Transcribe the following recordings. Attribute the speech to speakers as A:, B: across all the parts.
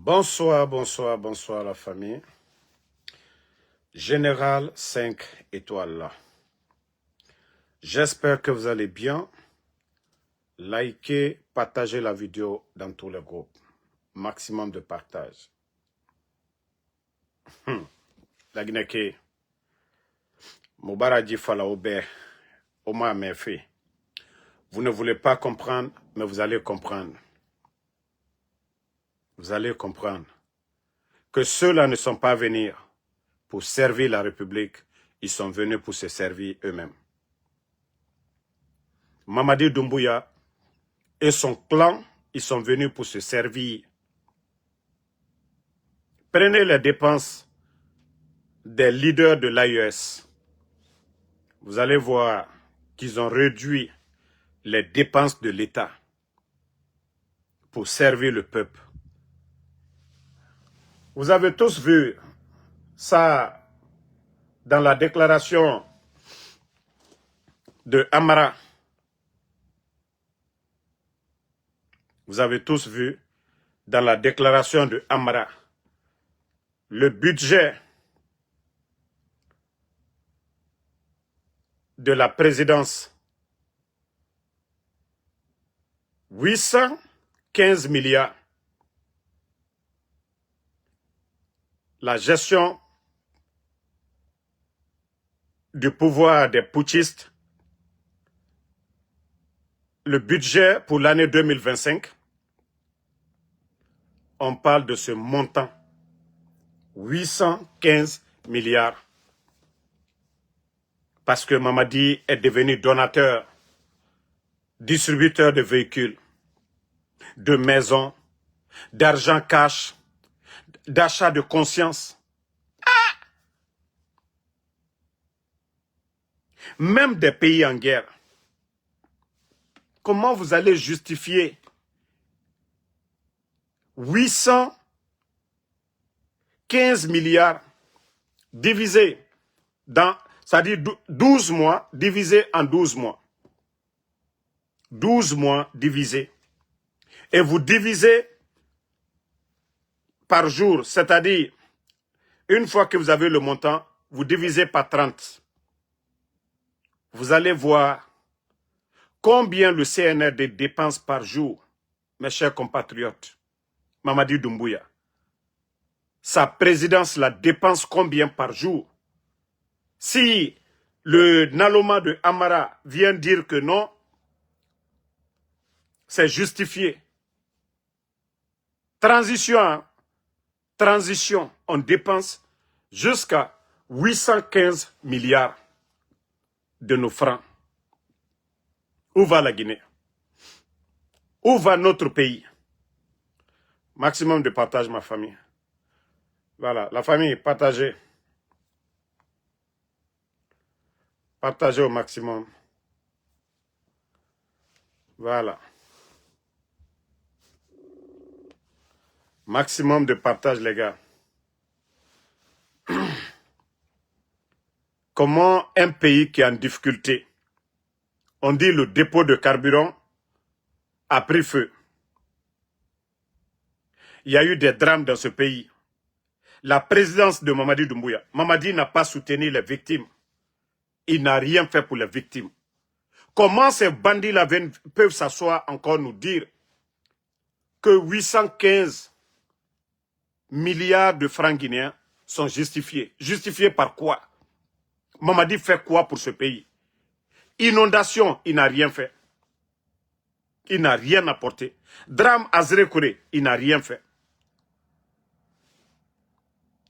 A: Bonsoir, bonsoir, bonsoir la famille. Général 5 étoiles là. J'espère que vous allez bien. Likez, partagez la vidéo dans tous les groupes. Maximum de partage. La Guinée, Moubaradji Fala Obe, Oma Mefi. Vous ne voulez pas comprendre, mais vous allez comprendre. Vous allez comprendre que ceux-là ne sont pas venus pour servir la République, ils sont venus pour se servir eux-mêmes. Mamadi Doumbouya et son clan, ils sont venus pour se servir. Prenez les dépenses des leaders de l'AES. Vous allez voir qu'ils ont réduit les dépenses de l'État pour servir le peuple. Vous avez tous vu ça dans la déclaration de Amara. Vous avez tous vu dans la déclaration de Amara le budget de la présidence. 815 milliards. La gestion du pouvoir des putschistes. Le budget pour l'année 2025. On parle de ce montant. 815 milliards. Parce que Mamadi est devenu donateur, distributeur de véhicules, de maisons, d'argent cash, d'achat de conscience. Même des pays en guerre. Comment vous allez justifier 815 milliards divisé dans, c'est-à-dire 12 mois divisé en 12 mois. 12 mois divisé. Et vous divisez par jour, c'est-à-dire une fois que vous avez le montant, vous divisez par 30. Vous allez voir combien le CNRD dépense par jour, mes chers compatriotes. Mamadi Doumbouya. Sa présidence la dépense combien par jour? Si le Naloma de Amara vient dire que non, c'est justifié. Transition, on dépense jusqu'à 815 milliards de nos francs. Où va la Guinée? Où va notre pays? Maximum de partage, ma famille. Voilà, la famille, partagez. Partagez au maximum. Voilà. Maximum de partage, les gars. Comment un pays qui est en difficulté, on dit le dépôt de carburant a pris feu. Il y a eu des drames dans ce pays. La présidence de Mamadi Doumbouya. Mamadi n'a pas soutenu les victimes. Il n'a rien fait pour les victimes. Comment ces bandits-là peuvent s'asseoir encore nous dire que 815 milliards de francs guinéens sont justifiés? Justifiés par quoi? Mamadi fait quoi pour ce pays? Inondation, il n'a rien fait. Il n'a rien apporté. Drame Azrekure, il n'a rien fait.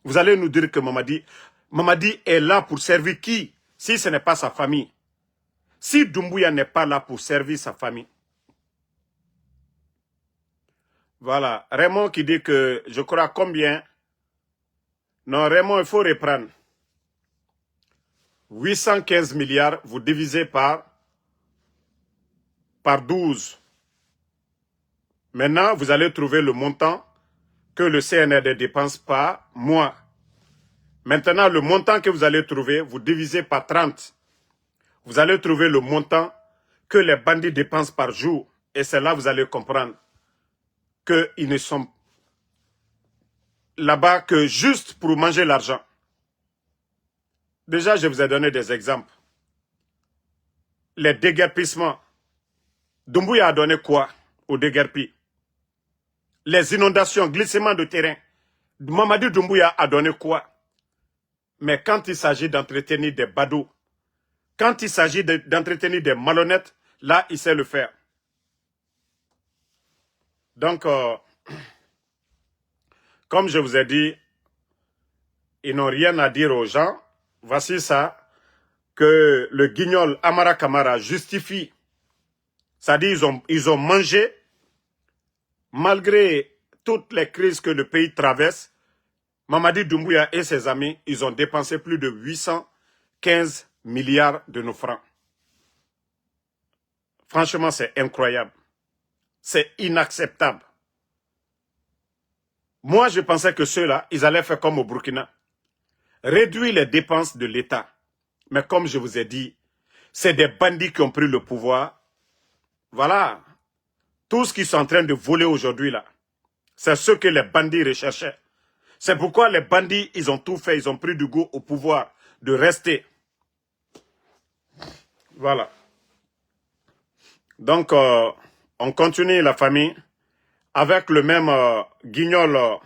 A: Vous allez nous dire que Mamadi est là pour servir qui? Si ce n'est pas sa famille. Si Doumbouya n'est pas là pour servir sa famille. Voilà. Raymond qui dit que, je crois combien? Non, Raymond, il faut reprendre. 815 milliards, vous divisez par 12. Maintenant, vous allez trouver le montant que le CNRD dépense par mois. Maintenant, le montant que vous allez trouver, vous divisez par 30. Vous allez trouver le montant que les bandits dépensent par jour. Et c'est là que vous allez comprendre qu'ils ne sont là-bas que juste pour manger l'argent. Déjà, je vous ai donné des exemples. Les déguerpissements. Doumbouya a donné quoi aux déguerpis? Les inondations, glissements de terrain. Mamadi Doumbouya a donné quoi? Mais quand il s'agit d'entretenir des badauds, quand il s'agit d'entretenir des malhonnêtes, là, il sait le faire. Donc, comme je vous ai dit, ils n'ont rien à dire aux gens. Voici ça, que le guignol Amara Kamara justifie. C'est-à-dire ils ont mangé, malgré toutes les crises que le pays traverse, Mamadi Doumbouya et ses amis, ils ont dépensé plus de 815 milliards de nos francs. Franchement, c'est incroyable. C'est inacceptable. Moi, je pensais que ceux-là, ils allaient faire comme au Burkina. Réduire les dépenses de l'État. Mais comme je vous ai dit, c'est des bandits qui ont pris le pouvoir. Voilà. Tout ce qu'ils sont en train de voler aujourd'hui, là, c'est ce que les bandits recherchaient. C'est pourquoi les bandits, ils ont tout fait, ils ont pris du goût au pouvoir de rester. Voilà. Donc, on continue la famille avec le même guignol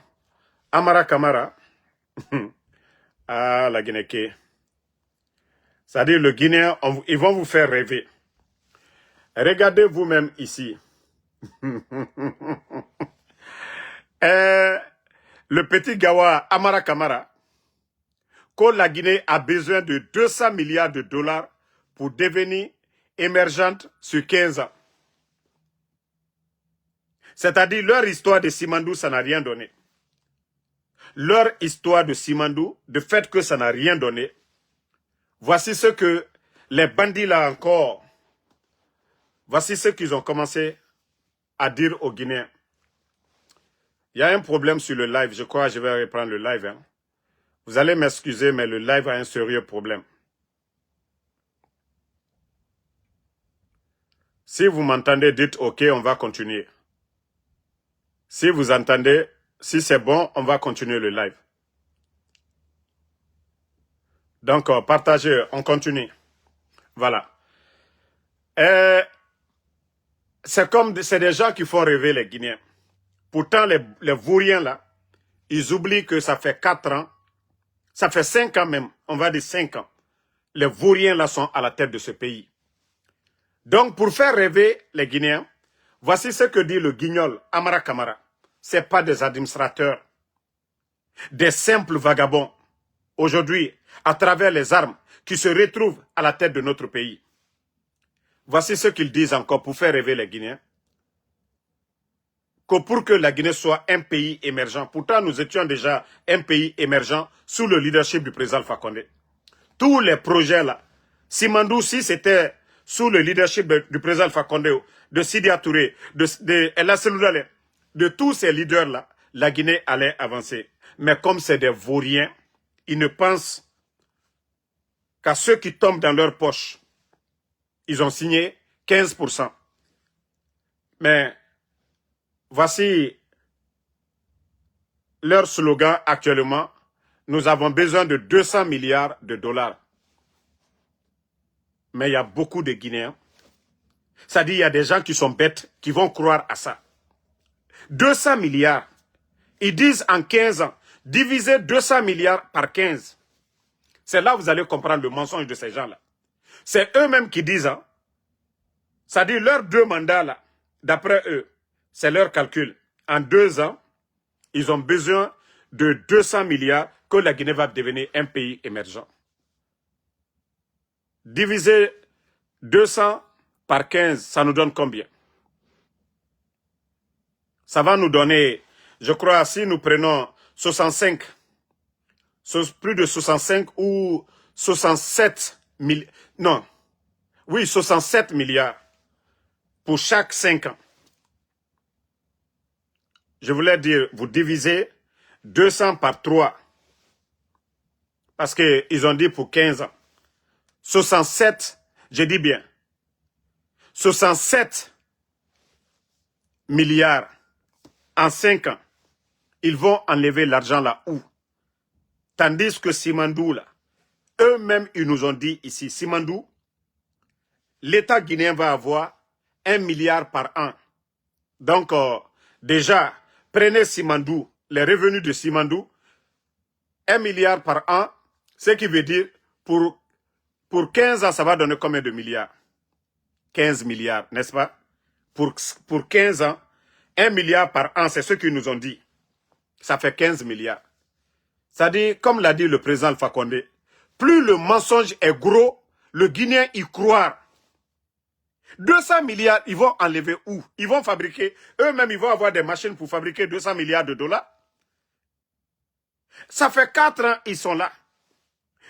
A: Amara Kamara. Ah, la Guinée. C'est-à-dire le Guinéen, ils vont vous faire rêver. Regardez vous-même ici. Le petit Gawa Amara Kamara, que la Guinée a besoin de 200 milliards de dollars pour devenir émergente sur 15 ans. C'est-à-dire leur histoire de Simandou, ça n'a rien donné. Leur histoire de Simandou, de fait que ça n'a rien donné. Voici ce que les bandits là encore, voici ce qu'ils ont commencé à dire aux Guinéens. Il y a un problème sur le live, je crois que je vais reprendre le live. Hein. Vous allez m'excuser, mais le live a un sérieux problème. Si vous m'entendez, dites OK, on va continuer. Si vous entendez, si c'est bon, on va continuer le live. Donc, partagez, on continue. Voilà. C'est des gens qui font rêver les Guinéens. Pourtant, les vauriens là, ils oublient que ça fait 4 ans, ça fait 5 ans même, on va dire 5 ans. Les vauriens là sont à la tête de ce pays. Donc, pour faire rêver les Guinéens, voici ce que dit le guignol Amara Kamara. Ce n'est pas des administrateurs, des simples vagabonds, aujourd'hui, à travers les armes, qui se retrouvent à la tête de notre pays. Voici ce qu'ils disent encore pour faire rêver les Guinéens. Que pour que la Guinée soit un pays émergent, pourtant nous étions déjà un pays émergent sous le leadership du président Alpha Condé. Tous les projets là, Simandou, si c'était sous le leadership du président Alpha Condé, de Sidi Touré, de El Hassan, de tous ces leaders-là, la Guinée allait avancer. Mais comme c'est des vauriens, ils ne pensent qu'à ceux qui tombent dans leur poche. Ils ont signé 15%. Mais voici leur slogan actuellement. Nous avons besoin de 200 milliards de dollars. Mais il y a beaucoup de Guinéens. C'est-à-dire il y a des gens qui sont bêtes, qui vont croire à ça. 200 milliards. Ils disent en 15 ans, diviser 200 milliards par 15. C'est là que vous allez comprendre le mensonge de ces gens-là. C'est eux-mêmes qui disent, hein, c'est-à-dire leurs 2 mandats là, d'après eux, c'est leur calcul. En 2 ans, ils ont besoin de 200 milliards que la Guinée va devenir un pays émergent. Diviser 200 par 15, ça nous donne combien? Ça va nous donner, je crois, si nous prenons 65, plus de 65 ou 67 milliards, non, oui, 67 milliards pour chaque 5 ans. Je voulais dire, vous divisez 200 par 3. Parce qu'ils ont dit pour 15 ans. 67, je dis bien, 67 milliards en 5 ans. Ils vont enlever l'argent là où? Tandis que Simandou, là, eux-mêmes, ils nous ont dit ici, Simandou, l'État guinéen va avoir 1 milliard par an. Donc, déjà, prenez Simandou, les revenus de Simandou, 1 milliard par an, ce qui veut dire, pour 15 ans, ça va donner combien de milliards? 15 milliards, n'est-ce pas? Pour 15 ans, 1 milliard par an, c'est ce qu'ils nous ont dit. Ça fait 15 milliards. C'est-à-dire, comme l'a dit le président Alpha Condé, plus le mensonge est gros, le Guinéen y croit. 200 milliards, ils vont enlever où? Ils vont fabriquer, eux-mêmes, ils vont avoir des machines pour fabriquer 200 milliards de dollars. Ça fait 4 ans, ils sont là.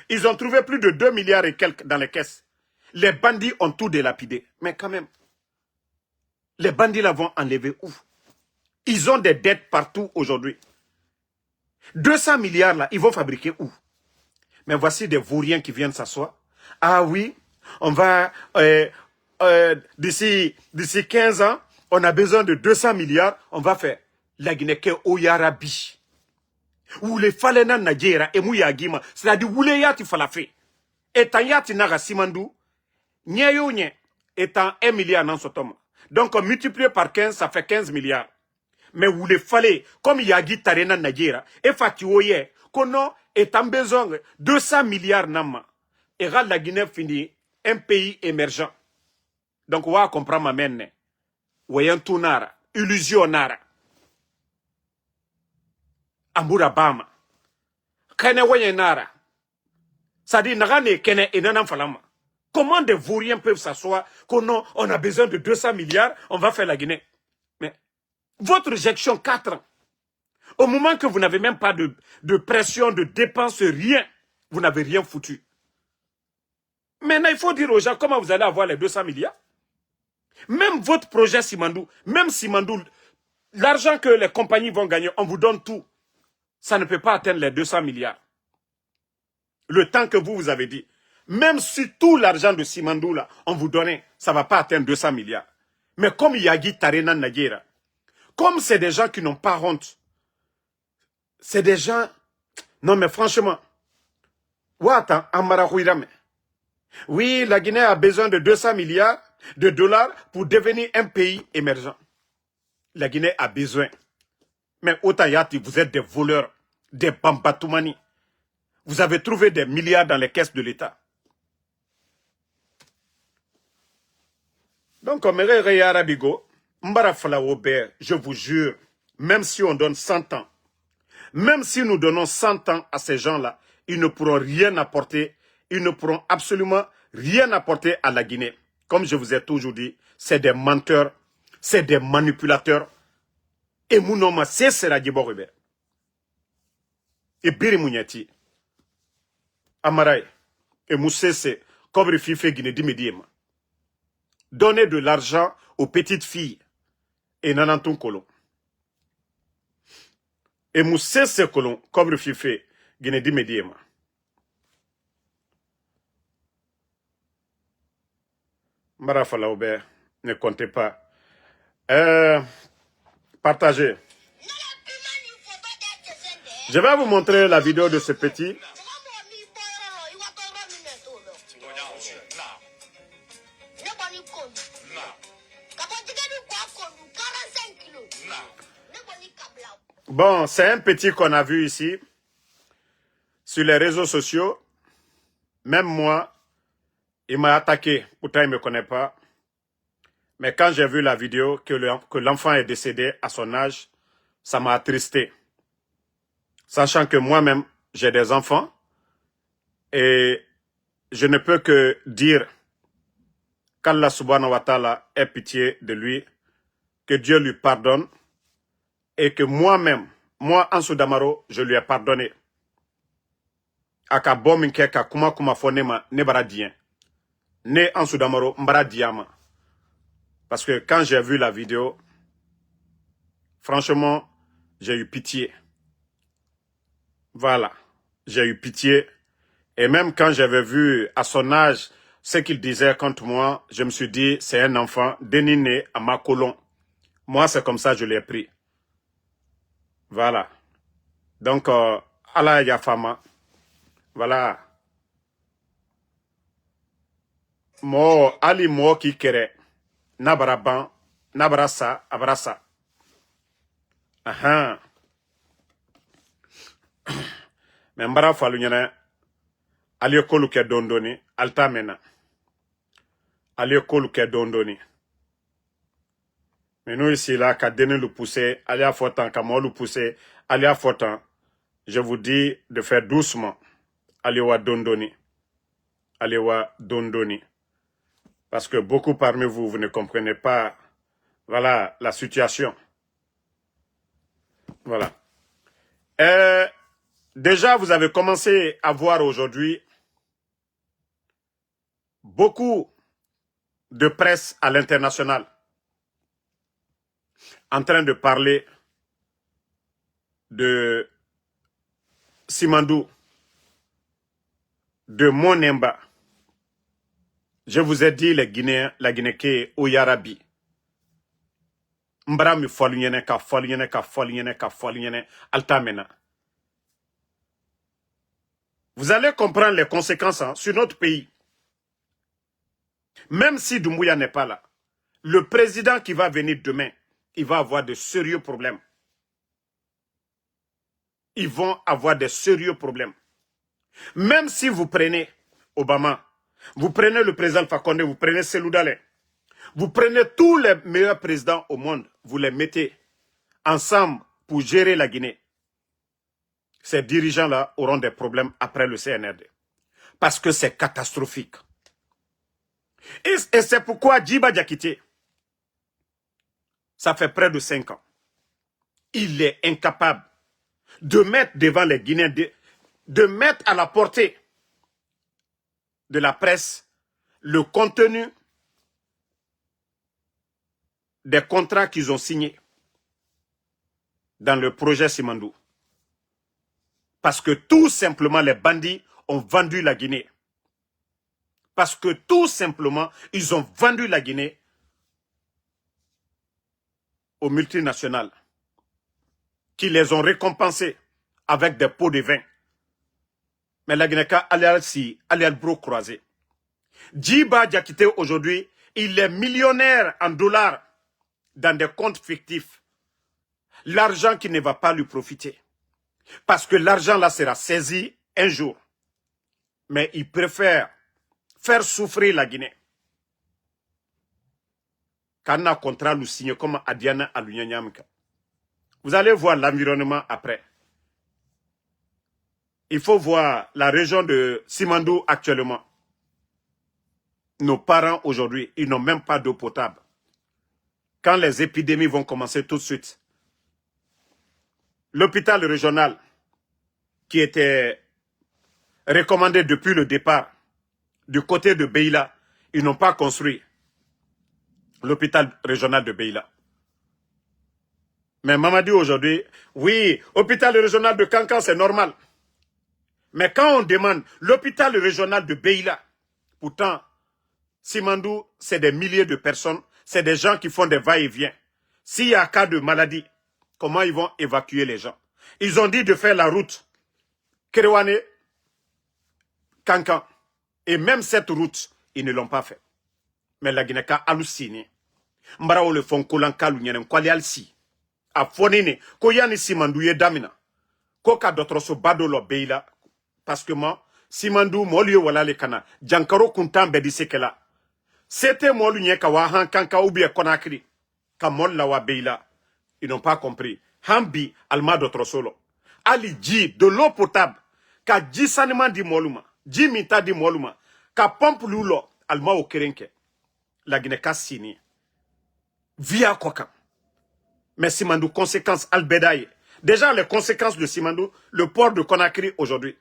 A: Ils ont trouvé plus de 2 milliards et quelques dans les caisses. Les bandits ont tout délapidé. Mais quand même, les bandits là vont enlever où? Ils ont des dettes partout aujourd'hui. 200 milliards là, ils vont fabriquer où? Mais voici des vauriens qui viennent s'asseoir. Ah oui, on va, d'ici 15 ans, on a besoin de 200 milliards, on va faire la Guinée au Yarabi. Ou les Falena Nadjera et Mouyagima, c'est-à-dire où les yati falafé. Et tant yati naga Simandou, nyeyo nye, étant 1 milliard dans ce tome. Donc, multiplié par 15, ça fait 15 milliards. Mais où les fallait, comme Yagi Tarena Nadjera, et Fatioye, qu'on est en besoin de 200 milliards nama. Et la Guinée finit un pays émergent. Donc, on va comprendre ma mène. Wayan Tunara, illusion nara. Amura Bama. Kene Wayan nara. Ça dit, Nagane Kene et Nanam Falama. Comment des vauriens peuvent s'asseoir qu'on a besoin de 200 milliards, on va faire la Guinée? Mais votre gestion 4 ans, au moment que vous n'avez même pas de pression, de dépenses, rien, vous n'avez rien foutu. Maintenant, il faut dire aux gens comment vous allez avoir les 200 milliards. Même votre projet Simandou, même Simandou, l'argent que les compagnies vont gagner, on vous donne tout. Ça ne peut pas atteindre les 200 milliards. Le temps que vous avez dit. Même si tout l'argent de Simandou, là, on vous donnait, ça ne va pas atteindre 200 milliards. Mais comme Yagi Tarena Nadjera, comme c'est des gens qui n'ont pas honte, c'est des gens... Non mais franchement, oui, la Guinée a besoin de 200 milliards de dollars pour devenir un pays émergent. La Guinée a besoin. Mais Otayati, vous êtes des voleurs, des bambatoumani. Vous avez trouvé des milliards dans les caisses de l'État. Donc, je vous jure, même si on donne 100 ans, même si nous donnons 100 ans à ces gens-là, ils ne pourront rien apporter, ils ne pourront absolument rien apporter à la Guinée. Comme je vous ai toujours dit, c'est des menteurs, c'est des manipulateurs. Et Mounoma, c'est la Djiborebe. Et Biri Mouniati, Amaray, et Moussese, Kobri Fife Guinée Dimediema. Donnez de l'argent aux petites filles et Nananton Kolon. Et Moussese Kolon, Kobri Fife Guinée Dimediema. Marafala Aubert, ne comptez pas. Partagez. Je vais vous montrer la vidéo de ce petit. Bon, c'est un petit qu'on a vu ici, sur les réseaux sociaux. Même moi, il m'a attaqué. Pourtant, il ne me connaît pas. Mais quand j'ai vu la vidéo que l'enfant est décédé à son âge, ça m'a attristé. Sachant que moi-même, j'ai des enfants. Et je ne peux que dire qu'Allah subhanahu wa ta'ala ait pitié de lui, que Dieu lui pardonne. Et que moi-même, moi, Ansou Damaro, je lui ai pardonné. Aka bominke ka kuma fonema ne baradien. Ne Ansou Damaro mbaradiama. Parce que quand j'ai vu la vidéo, franchement, j'ai eu pitié. Voilà, j'ai eu pitié. Et même quand j'avais vu à son âge ce qu'il disait contre moi, je me suis dit, c'est un enfant déniné à ma colonne. Moi, c'est comme ça que je l'ai pris. Voilà. Donc, Allah Yafama, voilà. Mo Ali Mo qui kere, Nabaraban, Nabrasa, Abrasa. Ahan. Mais Mbara Falunyana, Ali Koluke Dondoni, Alta Mena. Ali Koluke Dondoni. Mais nous ici, là, qu'à donner le pousser, aller à Fortan, qu'à moi le pousser, aller à Fortan, je vous dis de faire doucement. Allez wa Dondoni. Allez wa Dondoni. Parce que beaucoup parmi vous, vous ne comprenez pas, voilà, la situation. Voilà. Déjà, vous avez commencé à voir aujourd'hui beaucoup de presse à l'international en train de parler de Simandou, de Monemba. Je vous ai dit les Guinéens, la Guinée qui est au Yarabi. Mbra mi folinyene ka folinyene ka folinyene ka folinyene altamena. Vous allez comprendre les conséquences sur notre pays. Même si Doumbouya n'est pas là, le président qui va venir demain, il va avoir de sérieux problèmes. Ils vont avoir de sérieux problèmes. Même si vous prenez Obama, vous prenez le président Fakonde, vous prenez Selou Dalein, vous prenez tous les meilleurs présidents au monde, vous les mettez ensemble pour gérer la Guinée. Ces dirigeants-là auront des problèmes après le CNRD. Parce que c'est catastrophique. Et c'est pourquoi Djiba Diakité, ça fait près de 5 ans, il est incapable de mettre devant les Guinéens, de mettre à la portée de la presse le contenu des contrats qu'ils ont signés dans le projet Simandou. Parce que tout simplement les bandits ont vendu la Guinée. Parce que tout simplement ils ont vendu la Guinée aux multinationales qui les ont récompensés avec des pots de vin. Mais la Guinée allait le bro croisé. Djiba Diakité aujourd'hui, il est millionnaire en dollars dans des comptes fictifs. L'argent qui ne va pas lui profiter. Parce que l'argent là sera saisi un jour. Mais il préfère faire souffrir la Guinée. Kana contrat nous signe comme Adiana Alunyanyamka. Vous allez voir l'environnement après. Il faut voir la région de Simandou actuellement. Nos parents aujourd'hui, ils n'ont même pas d'eau potable. Quand les épidémies vont commencer tout de suite, l'hôpital régional qui était recommandé depuis le départ du côté de Beila, ils n'ont pas construit l'hôpital régional de Beila. Mais Mamadi aujourd'hui, oui, hôpital régional de Kankan, c'est normal. Mais quand on demande l'hôpital régional de Beila, pourtant, Simandou, c'est des milliers de personnes, c'est des gens qui font des va-et-vient. S'il y a un cas de maladie, comment ils vont évacuer les gens? Ils ont dit de faire la route Kerewane, Kankan. Et même cette route, ils ne l'ont pas fait. Mais la Guinée a halluciné. Mbara on le font kolanka l'union kwali alsi. A fonine, ko yani Simandou ye damina. Ko ka d'autres so badolo beila. Parce que moi, Simandou, molio wala le kana. Jankaro kuntan bedi sekela. C'était moi l'union kawahan kanka ou bien Conakry. Kamol la wa beila. Ils n'ont pas compris. Hambi, alma d'autres solo. Ali ji, de l'eau potable. Ka ji sanima di moluma. Ji mita di moluma. Ka pompe lulo, alma au kerenke. La Guinée ka sini. Via Kokam. Mais Simandou, conséquences Albedaï. Déjà, les conséquences de Simandou, le port de Conakry aujourd'hui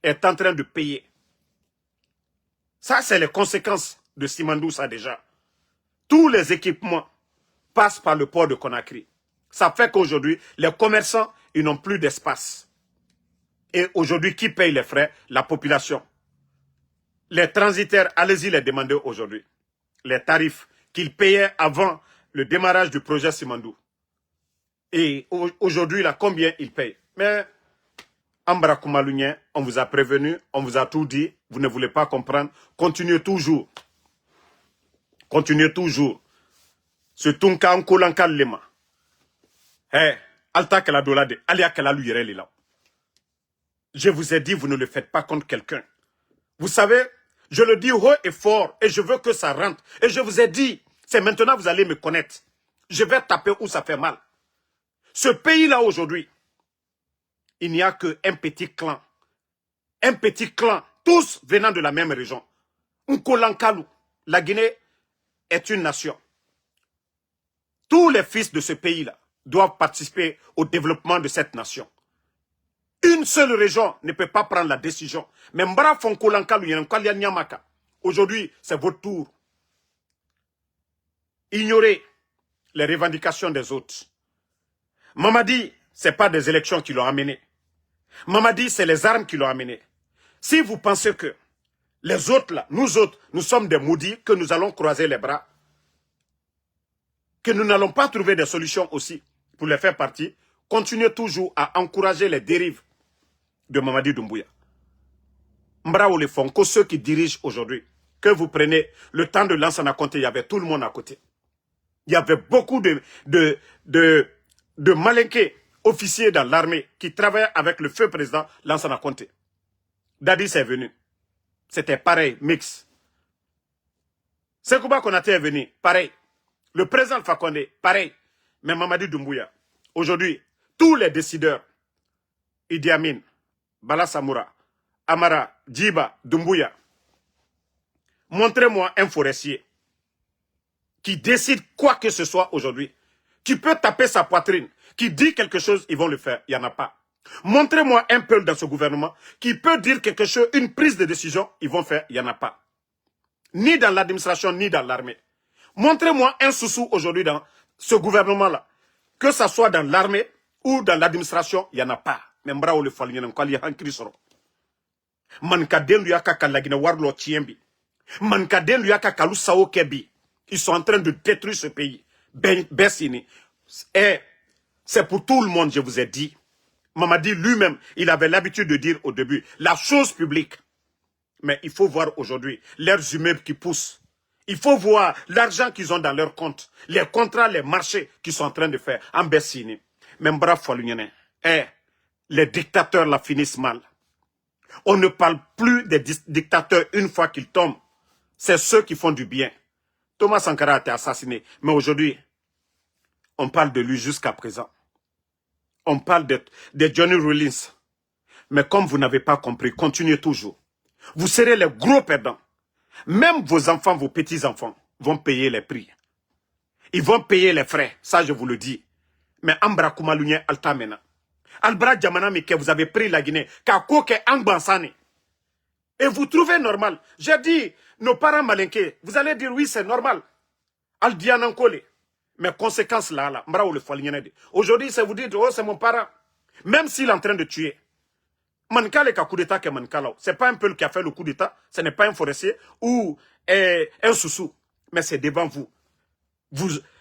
A: est en train de payer. Ça, c'est les conséquences de Simandou, ça déjà. Tous les équipements passent par le port de Conakry. Ça fait qu'aujourd'hui, les commerçants, ils n'ont plus d'espace. Et aujourd'hui, qui paye les frais? La population. Les transitaires, allez-y les demander aujourd'hui. Les tarifs qu'ils payaient avant le démarrage du projet Simandou. Et aujourd'hui, là, combien ils payent? Mais Ambra Koumalougnien, on vous a prévenu, on vous a tout dit, vous ne voulez pas comprendre. Continuez toujours. Continuez toujours. Ce Tunka Nkolanka Lema. Eh, Alta Kaladolade, Alia Kalalou là. Je vous ai dit, vous ne le faites pas contre quelqu'un. Vous savez, je le dis haut et fort, et je veux que ça rentre. Et je vous ai dit, c'est maintenant que vous allez me connaître. Je vais taper où ça fait mal. Ce pays-là aujourd'hui, il n'y a qu'un petit clan. Un petit clan, tous venant de la même région. Nkolankalou, la Guinée est une nation. Tous les fils de ce pays-là doivent participer au développement de cette nation. Une seule région ne peut pas prendre la décision. Mais Mbara Fonkolankalou, Yankalia Nyamaka, aujourd'hui, c'est votre tour. Ignorez les revendications des autres. Mamadi, ce n'est pas des élections qui l'ont amené. Mamadi, c'est les armes qui l'ont amené. Si vous pensez que les autres, là, nous autres, nous sommes des maudits, que nous allons croiser les bras, que nous n'allons pas trouver des solutions aussi pour les faire partie, continuez toujours à encourager les dérives de Mamadi Doumbouya. Mbrao le font que ceux qui dirigent aujourd'hui, que vous prenez le temps de Lansana Conté, il y avait tout le monde à côté. Il y avait beaucoup de malinqués officiers dans l'armée qui travaillaient avec le feu président Lansana Conté. Dadis est venu. C'était pareil, mix. Sekouba Konaté est venu, pareil. Le président Alpha Condé, pareil. Mais Mamadi Doumbouya, aujourd'hui, tous les décideurs, Idi Amin, Bala Samoura, Amara, Djiba, Doumbouya, montrez-moi un forestier qui décide quoi que ce soit aujourd'hui, qui peut taper sa poitrine, qui dit quelque chose, ils vont le faire. Il n'y en a pas. Montrez-moi un peuple dans ce gouvernement qui peut dire quelque chose, une prise de décision, ils vont faire. Il n'y en a pas. Ni dans l'administration, ni dans l'armée. Montrez-moi un sous-sous aujourd'hui dans ce gouvernement-là. Que ça soit dans l'armée ou dans l'administration, il n'y en a pas. Mais m'brao le fali y'en a hankri soro. Mankaden luyaka kalagina warlo tiembi. Mankaden luyaka kalu sao kebi. Ils sont en train de détruire ce pays. Bessini. Et c'est pour tout le monde, je vous ai dit. Mamadi lui-même, il avait l'habitude de dire au début, la chose publique. Mais il faut voir aujourd'hui leurs immeubles qui poussent. Il faut voir l'argent qu'ils ont dans leur compte. Les contrats, les marchés qu'ils sont en train de faire. En Bessini. Même bravo, les dictateurs la finissent mal. On ne parle plus des dictateurs une fois qu'ils tombent. C'est ceux qui font du bien. Thomas Sankara a été assassiné. Mais aujourd'hui, on parle de lui jusqu'à présent. On parle de Johnny Rawlings. Mais comme vous n'avez pas compris, continuez toujours. Vous serez les gros perdants. Même vos enfants, vos petits-enfants vont payer les prix. Ils vont payer les frais. Ça, je vous le dis. Mais Ambra Koumalougnien Altamena. Albra Djamanami, que vous avez pris la Guinée. Kakoke Angbansane. Et vous trouvez normal. J'ai dit, nos parents malinqués, vous allez dire oui, c'est normal. Aldianankole. Mais conséquences là, aujourd'hui, c'est vous dire, oh, c'est mon parent. Même s'il est en train de tuer. Mankale ka coup d'état que Mankala. C'est pas un peu qui a fait le coup d'état. Ce n'est pas un forestier ou un sous-sous. Mais c'est devant vous.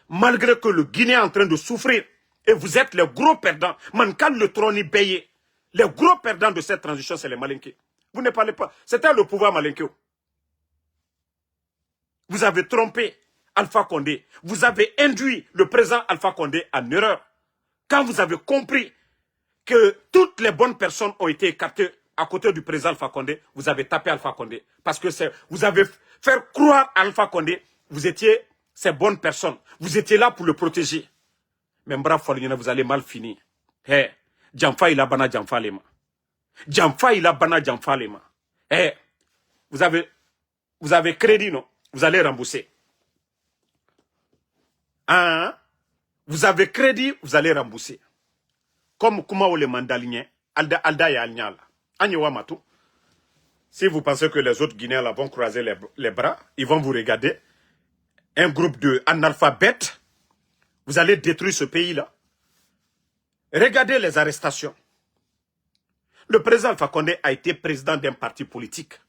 A: Malgré que le Guinée est en train de souffrir, et vous êtes les gros perdants, Mankal le trône payé. Les gros perdants de cette transition, c'est les Malinqués. Vous ne parlez pas. C'était le pouvoir Malinké. Vous avez trompé Alpha Condé. Vous avez induit le président Alpha Condé en erreur. Quand vous avez compris que toutes les bonnes personnes ont été écartées à côté du président Alpha Condé, vous avez tapé Alpha Condé. Parce que vous avez fait croire à Alpha Condé, vous étiez ces bonnes personnes. Vous étiez là pour le protéger. Mais bravo, vous allez mal finir. Hey, Djamfa il a bana Djamfa lema. Djamfa il a bana Djamfa lema. Hey, vous avez crédit, non? Vous allez rembourser. Hein? Vous avez crédit, vous allez rembourser. Comme Kuma le mandalinien, Alda et Alnyala. Agnewa Matou. Si vous pensez que les autres Guinéens là vont croiser les bras, ils vont vous regarder. Un groupe d'analphabètes. Vous allez détruire ce pays-là. Regardez les arrestations. Le président Alpha Condé a été président d'un parti politique.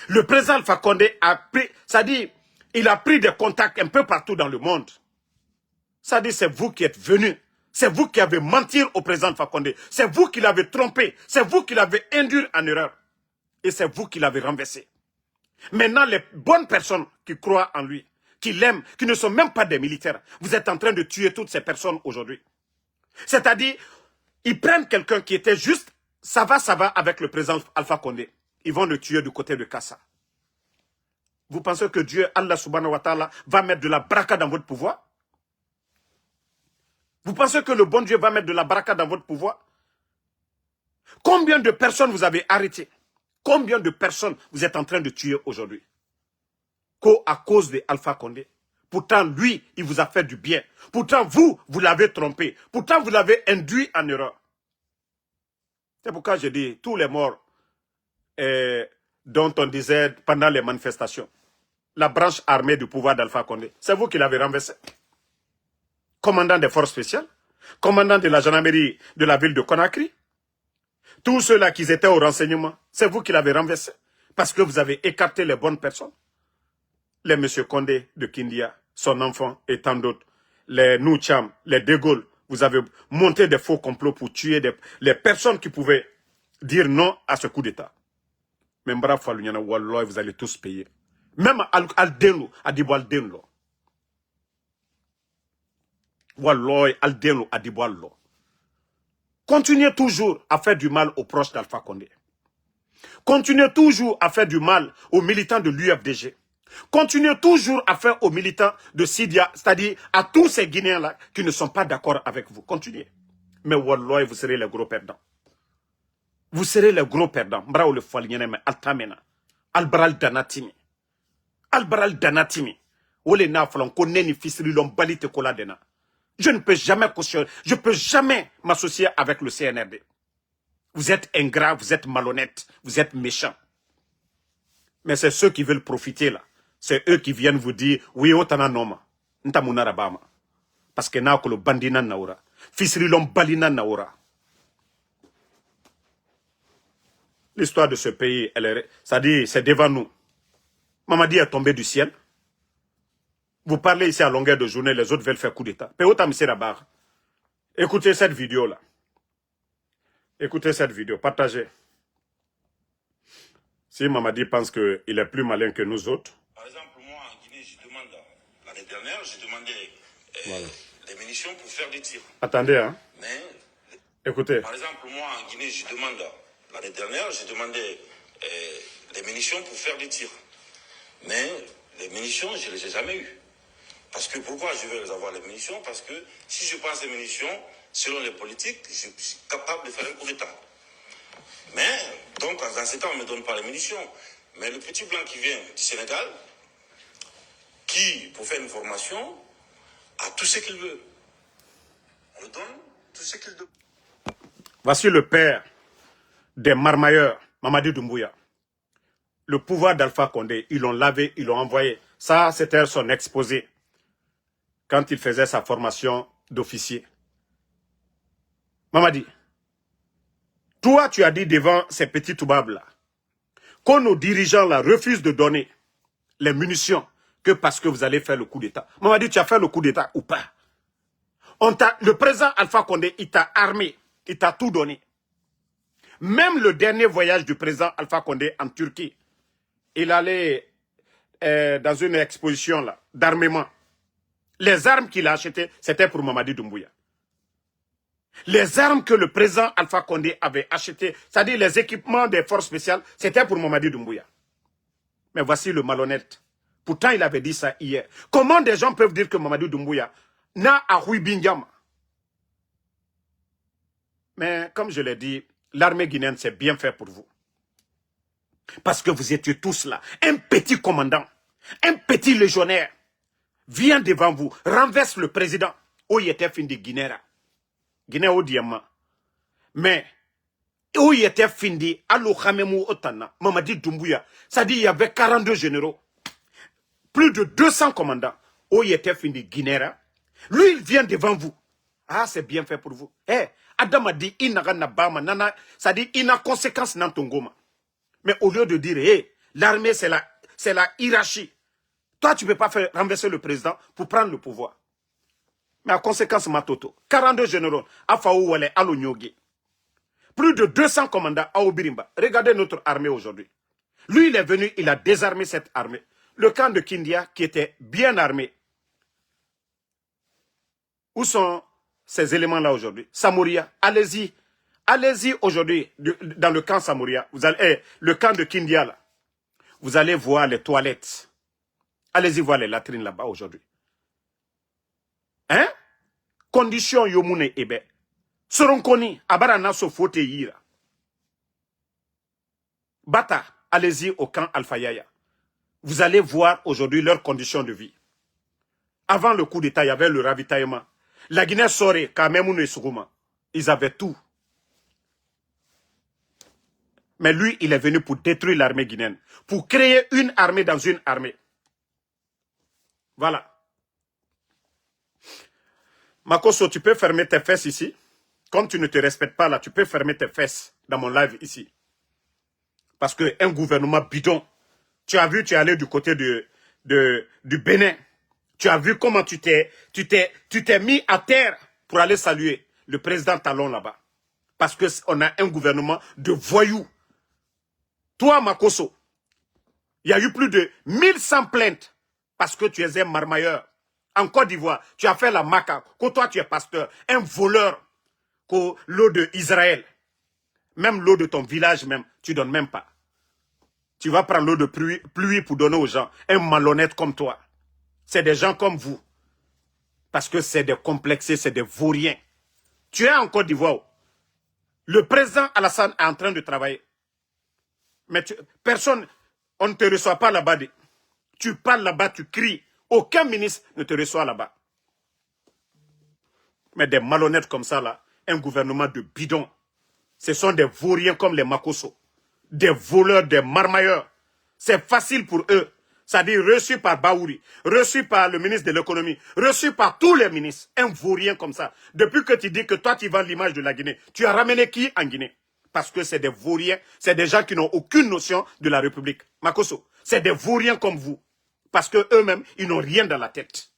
A: Le président Alpha Condé a pris, c'est-à-dire, il a pris des contacts un peu partout dans le monde. C'est-à-dire, c'est vous qui êtes venus C'est vous qui avez menti au président Alpha Condé. C'est vous qui l'avez trompé. C'est vous qui l'avez induit en erreur. Et c'est vous qui l'avez renversé. Maintenant, les bonnes personnes qui croient en lui, qui l'aiment, qui ne sont même pas des militaires, vous êtes en train de tuer toutes ces personnes aujourd'hui. C'est-à-dire, ils prennent quelqu'un qui était juste, ça va avec le président Alpha Condé. Ils vont le tuer du côté de Kassa. Vous pensez que Dieu, Allah subhanahu wa ta'ala, va mettre de la braka dans votre pouvoir? Vous pensez que le bon Dieu va mettre de la baraka dans votre pouvoir? Combien de personnes vous avez arrêtées? Combien de personnes vous êtes en train de tuer aujourd'hui? À cause de Alpha Condé. Pourtant, lui, il vous a fait du bien. Pourtant, vous l'avez trompé. Pourtant, vous l'avez induit en erreur. C'est pourquoi je dis, tous les morts dont on disait pendant les manifestations, la branche armée du pouvoir d'Alpha Condé, c'est vous qui l'avez renversé. Commandant des forces spéciales, commandant de la gendarmerie de la ville de Conakry, tous ceux-là qui étaient au renseignement, c'est vous qui l'avez renversé. Parce que vous avez écarté les bonnes personnes. Les M. Condé de Kindia, son enfant et tant d'autres, les Noucham, les De Gaulle, vous avez monté des faux complots pour tuer les personnes qui pouvaient dire non à ce coup d'État. Mais bravo, vous allez tous payer. Même Al-Denlo, Adibo Al-Denlo. Walloy, Al-Denlo, Adibo Al-Lo. Continuez toujours à faire du mal aux proches d'Alpha Condé. Continuez toujours à faire du mal aux militants de l'UFDG. Continuez toujours à faire aux militants de Sidia, c'est-à-dire à tous ces Guinéens-là qui ne sont pas d'accord avec vous. Continuez. Mais Walloy, vous serez les gros perdants. Vous serez les gros perdants. Bravo le Falnyene, Altamena. Albral Danatimi. Albral Danatimi. Ole na falan ko neni fisri lom balite kola dena. Je ne peux jamais cautionner, je ne peux jamais m'associer avec le CNRD. Vous êtes ingrats, vous êtes malhonnêtes, vous êtes méchants. Mais c'est ceux qui veulent profiter là. C'est eux qui viennent vous dire, oui, otana noma. Ntamuna rabama. Parce que na le bandina naura. Fisri lom balina naura. L'histoire de ce pays, ça dit, c'est devant nous. Mamadi est tombé du ciel. Vous parlez ici à longueur de journée, les autres veulent faire coup d'État. Écoutez cette vidéo-là. Écoutez cette vidéo, partagez. Si Mamadi pense qu'il est plus malin que nous autres.
B: Par exemple, moi, en Guinée, je demande, l'année dernière, j'ai demandé des munitions pour faire des tirs.
A: Attendez, hein.
B: Mais,
A: écoutez.
B: Par exemple, moi, en Guinée, je demande, l'année dernière, j'ai demandé des munitions pour faire des tirs. Mais les munitions, je ne les ai jamais eues. Parce que pourquoi je veux avoir les munitions? Parce que si je prends ces munitions, selon les politiques, je suis capable de faire un coup d'État. Mais, donc, dans ce temps, on ne me donne pas les munitions. Mais le petit blanc qui vient du Sénégal, qui, pour faire une formation, a tout ce qu'il veut. On lui donne tout ce qu'il veut.
A: Voici le père des marmailleurs, Mamadi Doumbouya. Le pouvoir d'Alpha Condé, ils l'ont lavé, ils l'ont envoyé. Ça, c'était son exposé. Quand il faisait sa formation d'officier. Mamadi, toi, tu as dit devant ces petits toubabs-là, que nos dirigeants-là refusent de donner les munitions que parce que vous allez faire le coup d'État. Mamadi, tu as fait le coup d'État ou pas? Le président Alpha Condé, il t'a armé, il t'a tout donné. Même le dernier voyage du président Alpha Condé en Turquie, il allait dans une exposition d'armement. Les armes qu'il a achetées, c'était pour Mamadi Doumbouya. Les armes que le président Alpha Condé avait achetées, c'est-à-dire les équipements des forces spéciales, c'était pour Mamadi Doumbouya. Mais voici le malhonnête. Pourtant, il avait dit ça hier. Comment des gens peuvent dire que Mamadi Doumbouya n'a à Bindiam? Mais comme je l'ai dit, l'armée guinéenne, c'est bien fait pour vous. Parce que vous étiez tous là. Un petit commandant, un petit légionnaire, vient devant vous, renverse le président. Où il était fin de Guinée. Guinée au diamant. Mais, où il était fin de Allo Khamemou Otana, Mamadi Doumbouya. Ça dit il y avait 42 généraux. Plus de 200 commandants. Où il était fin de Guinée. Lui, il vient devant vous. Ah, c'est bien fait pour vous. Eh, Adam a dit, ça dit, il n'a conséquence dans ton goma. Mais au lieu de dire, hey, l'armée, c'est la hiérarchie. Toi, tu ne peux pas faire renverser le président pour prendre le pouvoir. Mais à conséquence, Matoto, 42 généraux, Afaou Wale, Alo Nyogi. Plus de 200 commandants à Obirimba. Regardez notre armée aujourd'hui. Lui, il est venu, il a désarmé cette armée. Le camp de Kindia, qui était bien armé. Où sont ces éléments-là aujourd'hui? Samouria, allez-y. Allez-y aujourd'hui, dans le camp Samouria. Vous allez, le camp de Kindia, là. Vous allez voir les toilettes. Allez-y voir les latrines là-bas aujourd'hui. Hein? Condition Yomune Ebe. Soronkoni, Abarana Sofote Yira. Bata, allez-y au camp Alpha Yaya. Vous allez voir aujourd'hui leurs conditions de vie. Avant le coup d'État, il y avait le ravitaillement. La Guinée Soré, Kamemounou et Sougouma, ils avaient tout. Mais lui, il est venu pour détruire l'armée guinéenne. Pour créer une armée dans une armée. Voilà. Makoso, tu peux fermer tes fesses ici. Comme tu ne te respectes pas là, tu peux fermer tes fesses dans mon live ici. Parce qu'un gouvernement bidon, tu as vu, tu es allé du côté du Bénin. Tu as vu comment tu t'es mis à terre pour aller saluer le président Talon là-bas. Parce qu'on a un gouvernement de voyous. Toi, Makoso, il y a eu plus de 1100 plaintes parce que tu es un marmailleur. En Côte d'Ivoire, tu as fait la maca. Que toi, tu es pasteur, un voleur. Que l'eau d'Israël, même l'eau de ton village même, tu donnes même pas. Tu vas prendre l'eau de pluie pour donner aux gens. Un malhonnête comme toi. C'est des gens comme vous. Parce que c'est des complexés, c'est des vauriens. Tu es en Côte d'Ivoire. Le président Alassane est en train de travailler. Mais personne, on ne te reçoit pas là-bas. Tu parles là-bas, tu cries. Aucun ministre ne te reçoit là-bas. Mais des malhonnêtes comme ça, là, un gouvernement de bidon. Ce sont des vauriens comme les Makoso. Des voleurs, des marmailleurs. C'est facile pour eux. C'est-à-dire reçu par Baouri, reçu par le ministre de l'économie, reçu par tous les ministres. Un vaurien comme ça. Depuis que tu dis que toi, tu vends l'image de la Guinée, tu as ramené qui en Guinée? Parce que c'est des vauriens, c'est des gens qui n'ont aucune notion de la République. Makoso, c'est des vauriens comme vous. Parce que eux-mêmes, ils n'ont rien dans la tête.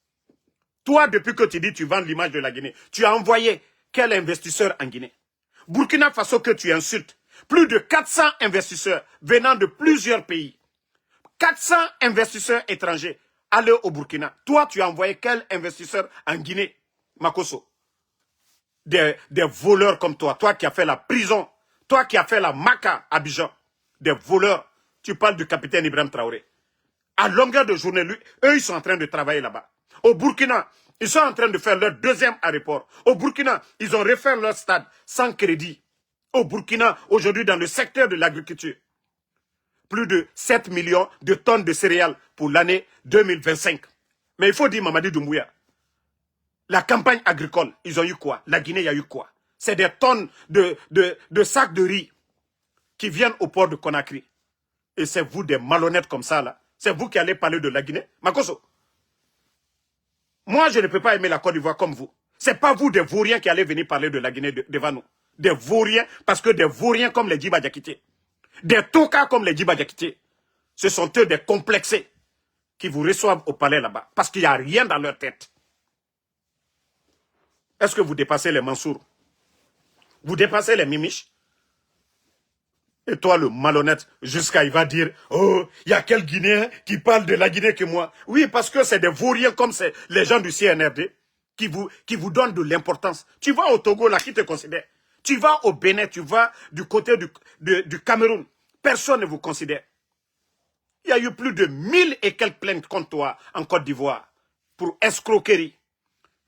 A: Toi, depuis que tu dis que tu vends l'image de la Guinée, tu as envoyé quel investisseur en Guinée? Burkina Faso que tu insultes. Plus de 400 investisseurs venant de plusieurs pays. 400 investisseurs étrangers aller au Burkina. Toi, tu as envoyé quel investisseur en Guinée, Makoso? Des voleurs comme toi. Toi qui as fait la prison. Toi qui as fait la maca à Abidjan. Des voleurs. Tu parles du capitaine Ibrahim Traoré. À longueur de journée, lui, eux, ils sont en train de travailler là-bas. Au Burkina, ils sont en train de faire leur deuxième aéroport. Au Burkina, ils ont refait leur stade sans crédit. Au Burkina, aujourd'hui, dans le secteur de l'agriculture, plus de 7 millions de tonnes de céréales pour l'année 2025. Mais il faut dire, Mamadi Doumbouya, la campagne agricole, ils ont eu quoi? La Guinée, il y a eu quoi? C'est des tonnes de sacs de riz qui viennent au port de Conakry. Et c'est vous, des malhonnêtes comme ça, là. C'est vous qui allez parler de la Guinée. Makoso, moi, je ne peux pas aimer la Côte d'Ivoire comme vous. Ce n'est pas vous, des vauriens, qui allez venir parler de la Guinée devant nous. Des vauriens, parce que des vauriens comme les Djiba Diakité, des tokas comme les Djiba Diakité, ce sont eux des complexés qui vous reçoivent au palais là-bas. Parce qu'il n'y a rien dans leur tête. Est-ce que vous dépassez les Mansour? Vous dépassez les Mimiches? Et toi, le malhonnête, jusqu'à il va dire, oh, il y a quel Guinéen qui parle de la Guinée que moi? Oui, parce que c'est des vauriens comme les gens du CNRD qui vous donnent de l'importance. Tu vas au Togo, là, qui te considère? Tu vas au Bénin, tu vas du côté du Cameroun. Personne ne vous considère. Il y a eu plus de 1000 et quelques plaintes contre toi en Côte d'Ivoire pour escroquerie.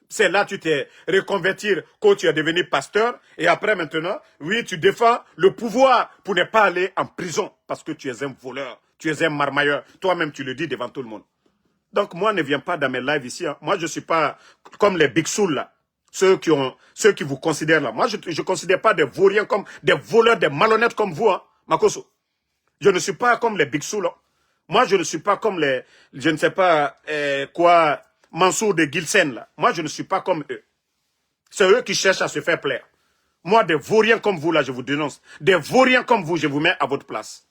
A: C'est là que tu t'es reconverti quand tu es devenu pasteur. Et après maintenant, oui, tu défends le pouvoir pour ne pas aller en prison. Parce que tu es un voleur, tu es un marmailleur. Toi-même, tu le dis devant tout le monde. Donc moi, ne viens pas dans mes lives ici. Hein. Moi, je ne suis pas comme les Big Soul là. Ceux qui vous considèrent là. Moi, je ne considère pas des vauriens comme des voleurs, des malhonnêtes comme vous, hein, Makoso. Je ne suis pas comme les Big Soul. Hein. Moi, je ne suis pas comme les, je ne sais pas quoi, Mansour de Gilsen là. Moi, je ne suis pas comme eux. C'est eux qui cherchent à se faire plaire. Moi, des vauriens comme vous là, je vous dénonce. Des vauriens comme vous, je vous mets à votre place.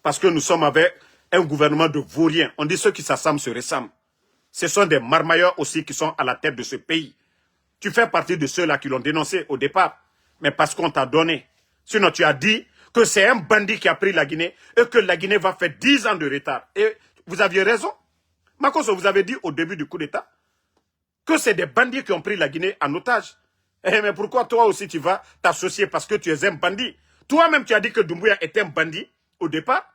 A: Parce que nous sommes avec un gouvernement de vauriens. On dit ceux qui s'assemblent se ressemblent. Ce sont des marmailleurs aussi qui sont à la tête de ce pays. Tu fais partie de ceux-là qui l'ont dénoncé au départ. Mais parce qu'on t'a donné. Sinon, tu as dit que c'est un bandit qui a pris la Guinée et que la Guinée va faire 10 ans de retard. Et vous aviez raison. Makosso, vous avez dit au début du coup d'État que c'est des bandits qui ont pris la Guinée en otage. Eh, mais pourquoi toi aussi tu vas t'associer parce que tu es un bandit? Toi-même, tu as dit que Doumbouya était un bandit au départ.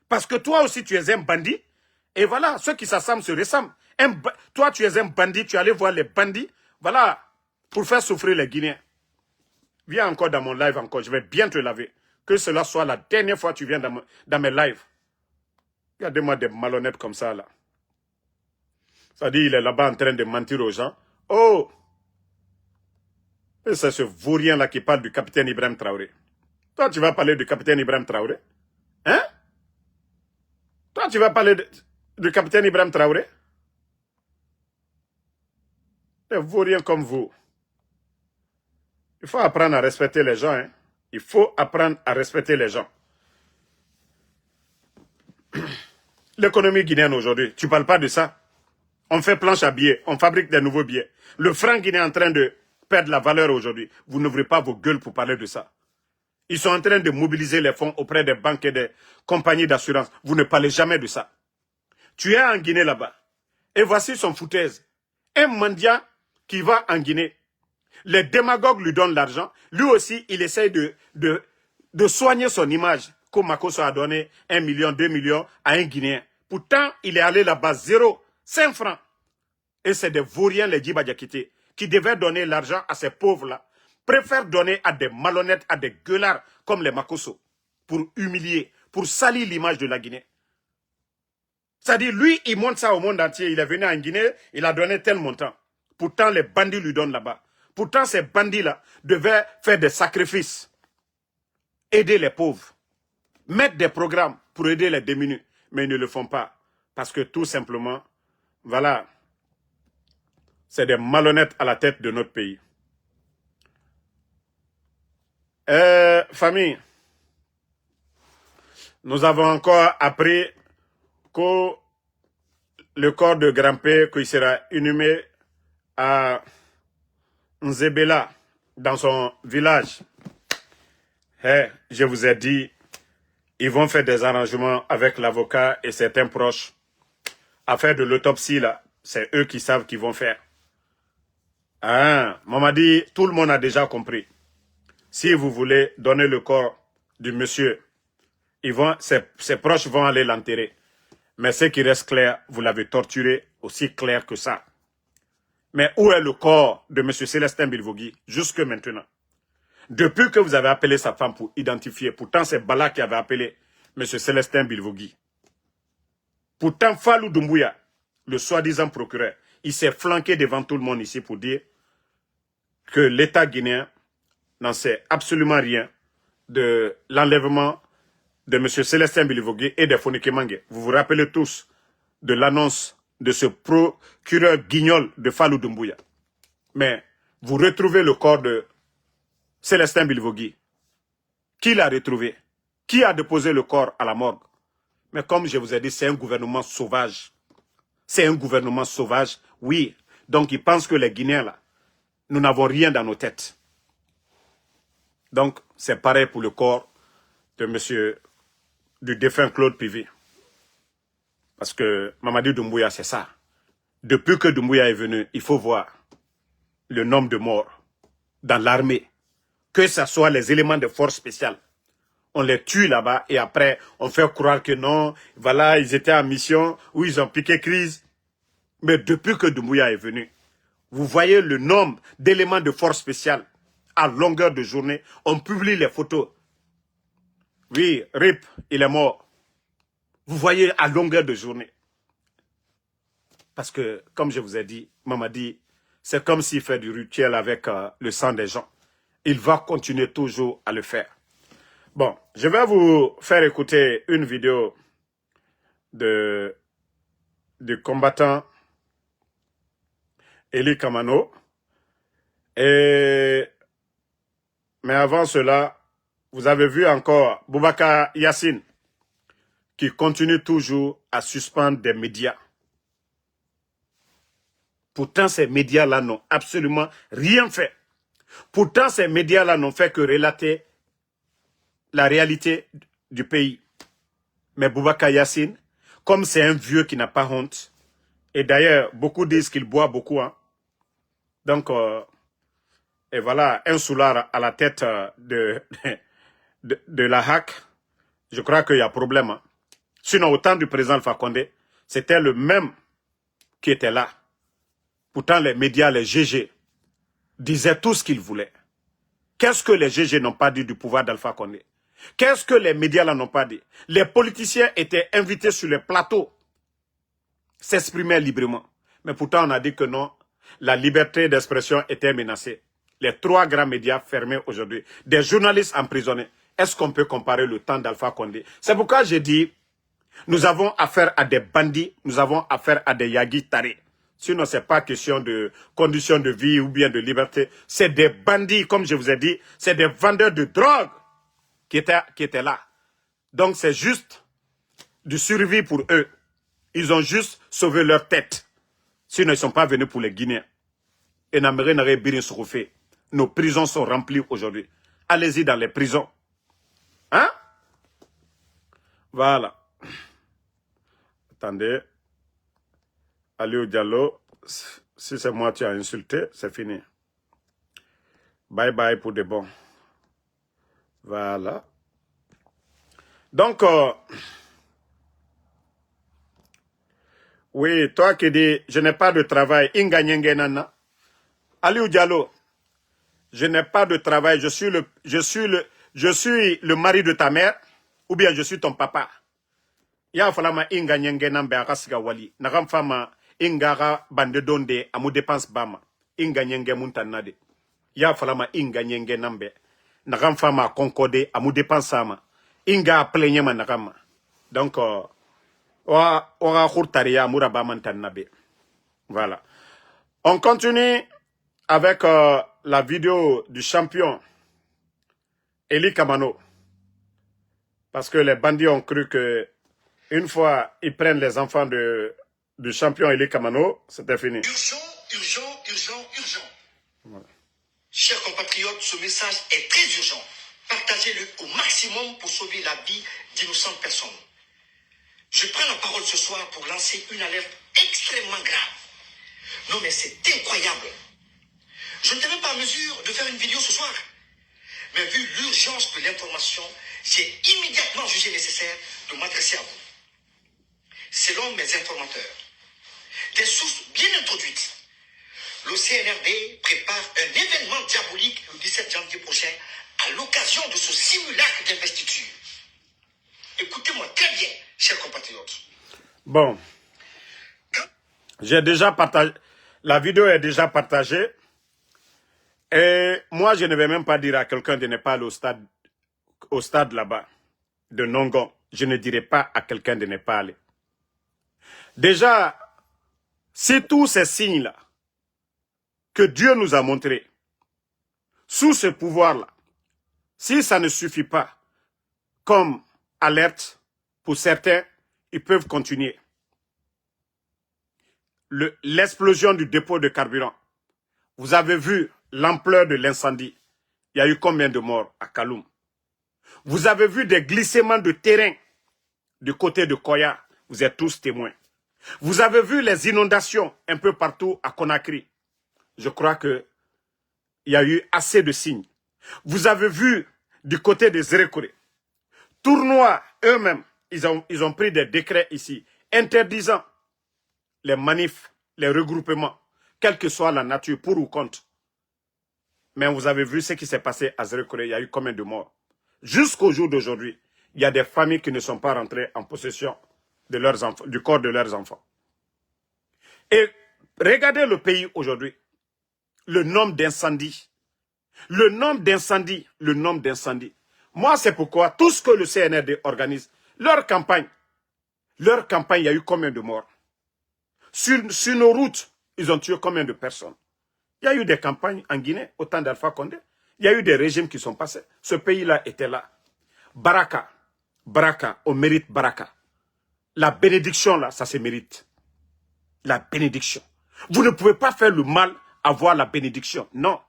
A: Parce que toi aussi, tu es un bandit. Et voilà, ceux qui s'assemblent se ressemblent. Toi, tu es un bandit, tu allais voir les bandits. Voilà, pour faire souffrir les Guinéens. Viens encore dans mon live encore, je vais bien te laver. Que cela soit la dernière fois que tu viens dans mes lives. Regardez-moi des malhonnêtes comme ça, là. Ça dit, il est là-bas en train de mentir aux gens. Oh! Et c'est ce vaurien-là qui parle du capitaine Ibrahim Traoré. Toi, tu vas parler du capitaine Ibrahim Traoré? Hein? Toi, tu vas parler du capitaine Ibrahim Traoré? Des vauriens comme vous. Il faut apprendre à respecter les gens. Hein? Il faut apprendre à respecter les gens. L'économie guinéenne aujourd'hui, tu ne parles pas de ça. On fait planche à billets, on fabrique des nouveaux billets. Le franc guinéen est en train de perdre la valeur aujourd'hui. Vous n'ouvrez pas vos gueules pour parler de ça. Ils sont en train de mobiliser les fonds auprès des banques et des compagnies d'assurance. Vous ne parlez jamais de ça. Tu es en Guinée là-bas. Et voici son foutaise. Un mendiant qui va en Guinée. Les démagogues lui donnent l'argent. Lui aussi, il essaye de soigner son image. Comme Makosso a donné 1 million, 2 millions à un Guinéen. Pourtant, il est allé là-bas 0, 5 francs. Et c'est des vauriens, les Djiba Diakité, qui devaient donner l'argent à ces pauvres-là. Préfèrent donner à des malhonnêtes, à des gueulards comme les Makosso. Pour humilier, pour salir l'image de la Guinée. C'est-à-dire, lui, il montre ça au monde entier. Il est venu en Guinée, il a donné tel montant. Pourtant, les bandits lui donnent là-bas. Pourtant, ces bandits-là devaient faire des sacrifices. Aider les pauvres. Mettre des programmes pour aider les démunis. Mais ils ne le font pas. Parce que tout simplement, voilà, c'est des malhonnêtes à la tête de notre pays. Famille, nous avons encore appris que le corps de Grand-Père qui sera inhumé à Nzebela, dans son village. Je vous ai dit, ils vont faire des arrangements avec l'avocat et certains proches. À faire de l'autopsie, là, c'est eux qui savent qu'ils vont faire. Maman dit, tout le monde a déjà compris. Si vous voulez donner le corps du monsieur, ses proches vont aller l'enterrer. Mais ce qui reste clair, vous l'avez torturé aussi clair que ça. Mais où est le corps de M. Célestin Bilvogui jusque maintenant? Depuis que vous avez appelé sa femme pour identifier, pourtant c'est Bala qui avait appelé M. Célestin Bilvogui. Pourtant Fallou Doumbouya, le soi-disant procureur, il s'est flanqué devant tout le monde ici pour dire que l'État guinéen n'en sait absolument rien de l'enlèvement de M. Célestin Bilvogui et de Fonike Mange. Vous vous rappelez tous de l'annonce de ce procureur guignol de Fallou Doumbouya. Mais vous retrouvez le corps de Célestin Bilvogui. Qui l'a retrouvé? Qui a déposé le corps à la morgue? Mais comme je vous ai dit, c'est un gouvernement sauvage. C'est un gouvernement sauvage, oui. Donc ils pensent que les Guinéens, là, nous n'avons rien dans nos têtes. Donc c'est pareil pour le corps de du défunt Claude Pivi. Parce que Mamadi Doumbouya, c'est ça. Depuis que Doumbouya est venu, il faut voir le nombre de morts dans l'armée. Que ce soit les éléments de force spéciale. On les tue là-bas et après, on fait croire que non, voilà, ils étaient en mission, ou ils ont piqué crise. Mais depuis que Doumbouya est venu, vous voyez le nombre d'éléments de force spéciale à longueur de journée. On publie les photos. Oui, Rip, il est mort. Vous voyez à longueur de journée. Parce que, comme je vous ai dit, Mamadi, c'est comme s'il fait du rituel avec le sang des gens. Il va continuer toujours à le faire. Bon, je vais vous faire écouter une vidéo du combattant Eli Kamano. Mais avant cela, vous avez vu encore Boubacar Yassine qui continue toujours à suspendre des médias. Pourtant, ces médias-là n'ont absolument rien fait. Pourtant, ces médias-là n'ont fait que relater la réalité du pays. Mais Boubacar Yassine, comme c'est un vieux qui n'a pas honte, et d'ailleurs, beaucoup disent qu'il boit beaucoup, hein. Donc, et voilà, un soulard à la tête de la HAC, je crois qu'il y a problème. Hein. Sinon, au temps du président Alpha Condé, c'était le même qui était là. Pourtant, les médias, les GG, disaient tout ce qu'ils voulaient. Qu'est-ce que les GG n'ont pas dit du pouvoir d'Alpha Condé? Qu'est-ce que les médias là n'ont pas dit? Les politiciens étaient invités sur les plateaux, s'exprimer librement. Mais pourtant, on a dit que non, la liberté d'expression était menacée. Les 3 grands médias fermés aujourd'hui, des journalistes emprisonnés. Est-ce qu'on peut comparer le temps d'Alpha Condé? C'est pourquoi j'ai dit, nous avons affaire à des bandits, nous avons affaire à des Yagi tarés. Sinon, ce n'est pas question de conditions de vie ou bien de liberté. C'est des bandits, comme je vous ai dit, c'est des vendeurs de drogue qui étaient là. Donc, c'est juste du survie pour eux. Ils ont juste sauvé leur tête. Sinon, ils ne sont pas venus pour les Guinéens. Et nos prisons sont remplies aujourd'hui. Allez-y dans les prisons. Hein? Voilà. Attendez. Aliou Diallo, si c'est moi qui as insulté, c'est fini. Bye bye pour de bon. Voilà. Donc, oui, toi qui dis, je n'ai pas de travail, Inga Nyenge Nana. Aliou Diallo, je n'ai pas de travail, je suis le mari de ta mère, ou bien je suis ton papa. Ya falama Inga Nyenge Nambe Akasiga Wali, Nagam Fama, Inga Bande Donde, Amu Dépense Bama, Inga Nyenge Muntanade. Ya falama Inga Nyenge Nambe, Nagam Fama Concorde, Amu Dépense Sama, Inga Plenyema Nagama. Donc, voilà. On continue avec la vidéo du champion Eli Kamano. Parce que les bandits ont cru que une fois ils prennent les enfants du champion Eli Kamano, c'était fini.
C: Urgent. Voilà. Chers compatriotes, ce message est très urgent. Partagez-le au maximum pour sauver la vie d'innocentes personnes. Je prends la parole ce soir pour lancer une alerte extrêmement grave. Non mais c'est incroyable. Je n'étais même pas en mesure de faire une vidéo ce soir. Mais vu l'urgence de l'information, j'ai immédiatement jugé nécessaire de m'adresser à vous. Selon mes informateurs, des sources bien introduites, le CNRD prépare un événement diabolique le 17 janvier prochain à l'occasion de ce simulacre d'investiture. Écoutez-moi très bien, chers compatriotes.
A: Bon, j'ai déjà partagé, la vidéo est déjà partagée. Et moi, je ne vais même pas dire à quelqu'un de ne pas aller au stade là-bas, de Nongon. Je ne dirai pas à quelqu'un de ne pas aller. Déjà, si tous ces signes-là que Dieu nous a montrés, sous ce pouvoir-là, si ça ne suffit pas comme alerte pour certains, ils peuvent continuer. L'explosion du dépôt de carburant. Vous avez vu l'ampleur de l'incendie. Il y a eu combien de morts à Kaloum? Vous avez vu des glissements de terrain du côté de Koya. Vous êtes tous témoins. Vous avez vu les inondations un peu partout à Conakry. Je crois qu'il y a eu assez de signes. Vous avez vu du côté des Zérékoré. Tournois eux-mêmes, ils ont pris des décrets ici interdisant les manifs, les regroupements, quelle que soit la nature, pour ou contre. Mais vous avez vu ce qui s'est passé à Zérékoré. Il y a eu combien de morts? Jusqu'au jour d'aujourd'hui, il y a des familles qui ne sont pas rentrées en possession de leurs enfants, du corps de leurs enfants. Et regardez le pays aujourd'hui. Le nombre d'incendies. Le nombre d'incendies. Moi, c'est pourquoi tout ce que le CNRD organise, leur campagne, il y a eu combien de morts? Sur nos routes, ils ont tué combien de personnes? Il y a eu des campagnes en Guinée, au temps d'Alpha Condé. Il y a eu des régimes qui sont passés. Ce pays-là était là. Baraka, on mérite Baraka. La bénédiction, là, ça se mérite. La bénédiction. Vous ne pouvez pas faire le mal, avoir la bénédiction. Non.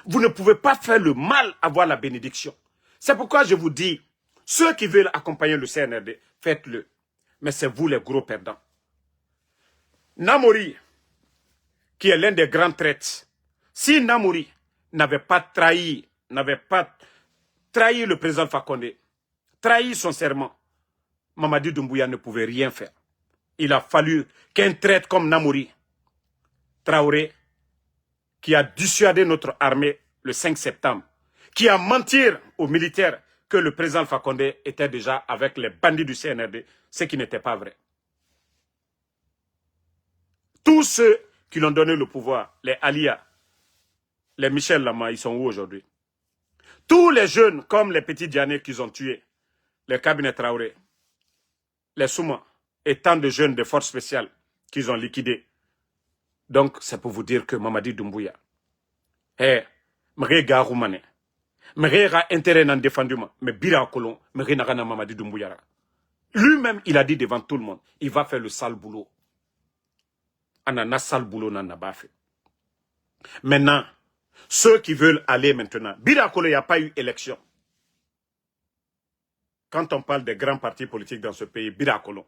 A: Vous ne pouvez pas faire le mal, avoir la bénédiction. C'est pourquoi je vous dis, ceux qui veulent accompagner le CNRD, faites-le. Mais c'est vous les gros perdants. Namori, qui est l'un des grands traîtres, si Namori n'avait pas trahi le président Fakonde, trahi son serment, Mamadi Doumbouya ne pouvait rien faire. Il a fallu qu'un traître comme Namori, Traoré, qui a dissuadé notre armée le 5 septembre, qui a menti aux militaires que le président Fakonde était déjà avec les bandits du CNRD, ce qui n'était pas vrai. Tous ceux qui l'ont donné le pouvoir, les Alia, les Michel Lama, ils sont où aujourd'hui? Tous les jeunes, comme les petits Diané qu'ils ont tués, les cabinets Traoré, les Souma, et tant de jeunes de forces spéciales qu'ils ont liquidés. Donc, c'est pour vous dire que Mamadi Doumbouya, Mre Garoumane, Mre a intérêt à défendre, mais Bira Kolon, Mre n'a Mamadi Doumbouya. Lui-même, il a dit devant tout le monde, il va faire le sale boulot. Anana sale boulot n'a pas fait. Maintenant, ceux qui veulent aller maintenant, Bira Kolon, il n'y a pas eu élection. Quand on parle des grands partis politiques dans ce pays, Bira Kolon,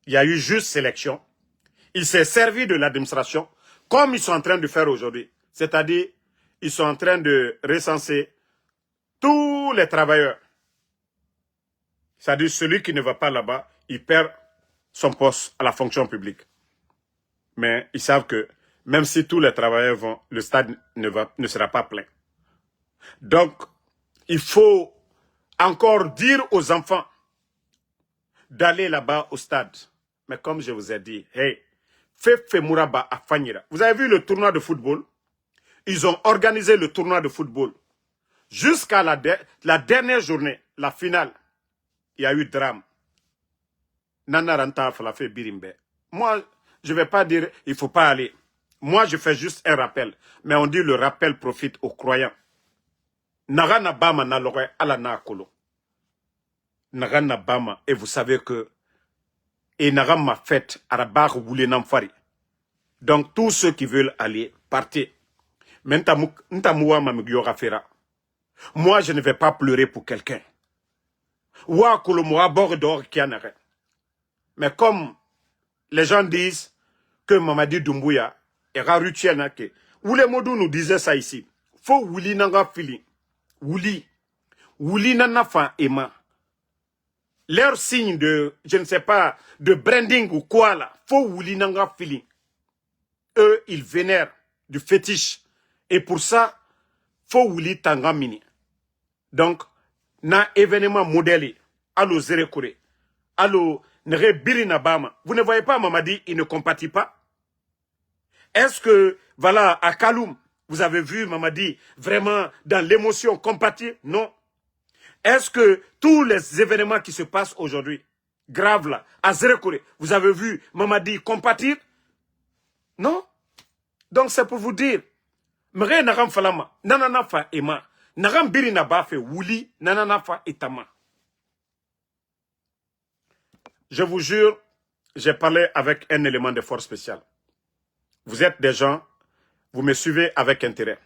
A: il y a eu juste sélection. Il s'est servi de l'administration, comme ils sont en train de faire aujourd'hui. C'est-à-dire, ils sont en train de recenser tous les travailleurs. C'est-à-dire, celui qui ne va pas là-bas, il perd son poste à la fonction publique. Mais ils savent que même si tous les travailleurs vont, le stade ne sera pas plein. Donc, il faut encore dire aux enfants d'aller là-bas au stade. Mais comme je vous ai dit, hey, Fefe Mouraba à Fanyira. Vous avez vu le tournoi de football? Ils ont organisé le tournoi de football. Jusqu'à la dernière journée, la finale, il y a eu drame. Nana Ranta Falafé Birimbe. Moi, je ne vais pas dire il ne faut pas aller. Moi, je fais juste un rappel. Mais on dit le rappel profite aux croyants. Nagana Bama Nalore Alana Kolo. Nagana Bama, et vous savez que et Nagama fête Arabar Woulé Namfari. Donc, tous ceux qui veulent aller, partez. Moi, je ne vais pas pleurer pour quelqu'un. Mais comme les gens disent que Mamadi Doumbouya est Raruchianake, Oulé Modou nous disait ça ici. Faut Wouli Nanga Fili. Wouli. Wouli Nanafa Ema. Leur signe de, je ne sais pas, de branding ou quoi là. Faut Wouli Nanga Fili. Eux, ils vénèrent du fétiche. Et pour ça, faut Wouli Tangamini. Donc, na événement modèle, allo Zérekure, allo Nere Birina Bama. Vous ne voyez pas Mamadi, il ne compatit pas. Est-ce que, voilà, à Kaloum, vous avez vu Mamadi vraiment dans l'émotion compatir? Non. Est-ce que tous les événements qui se passent aujourd'hui, graves là, à Zérekure, vous avez vu Mamadi compatir? Non. Donc c'est pour vous dire, Mre Naram Falama, Nanana Fa Ema, Naram Birina Bafe, Wouli, Nanana Fa Etama. Je vous jure, j'ai parlé avec un élément de force spéciale. Vous êtes des gens, vous me suivez avec intérêt.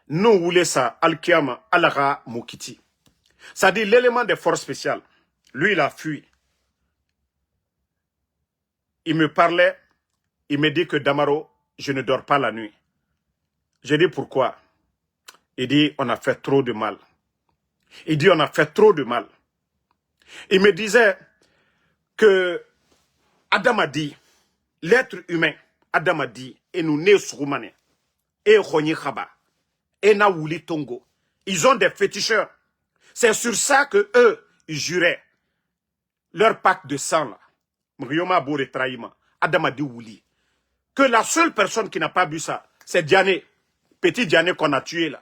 A: Nous voulons ça, Al-Kiyama, Alara Moukiti. Ça dit l'élément de force spéciale. Lui, il a fui. Il me parlait, il me dit que Damaro, je ne dors pas la nuit. J'ai dit pourquoi? Il dit on a fait trop de mal. Il dit on a fait trop de mal. Il me disait que Adam a dit, l'être humain, Adam a dit, et nous né Sourumane, et Roni Khaba, et Naouli Tongo. Ils ont des féticheurs. C'est sur ça que eux, ils juraient. Leur pacte de sang là. Mrioma Bore Traïma, Adam a dit Wouli. Que la seule personne qui n'a pas bu ça, c'est Diané. Petit Diané qu'on a tué là.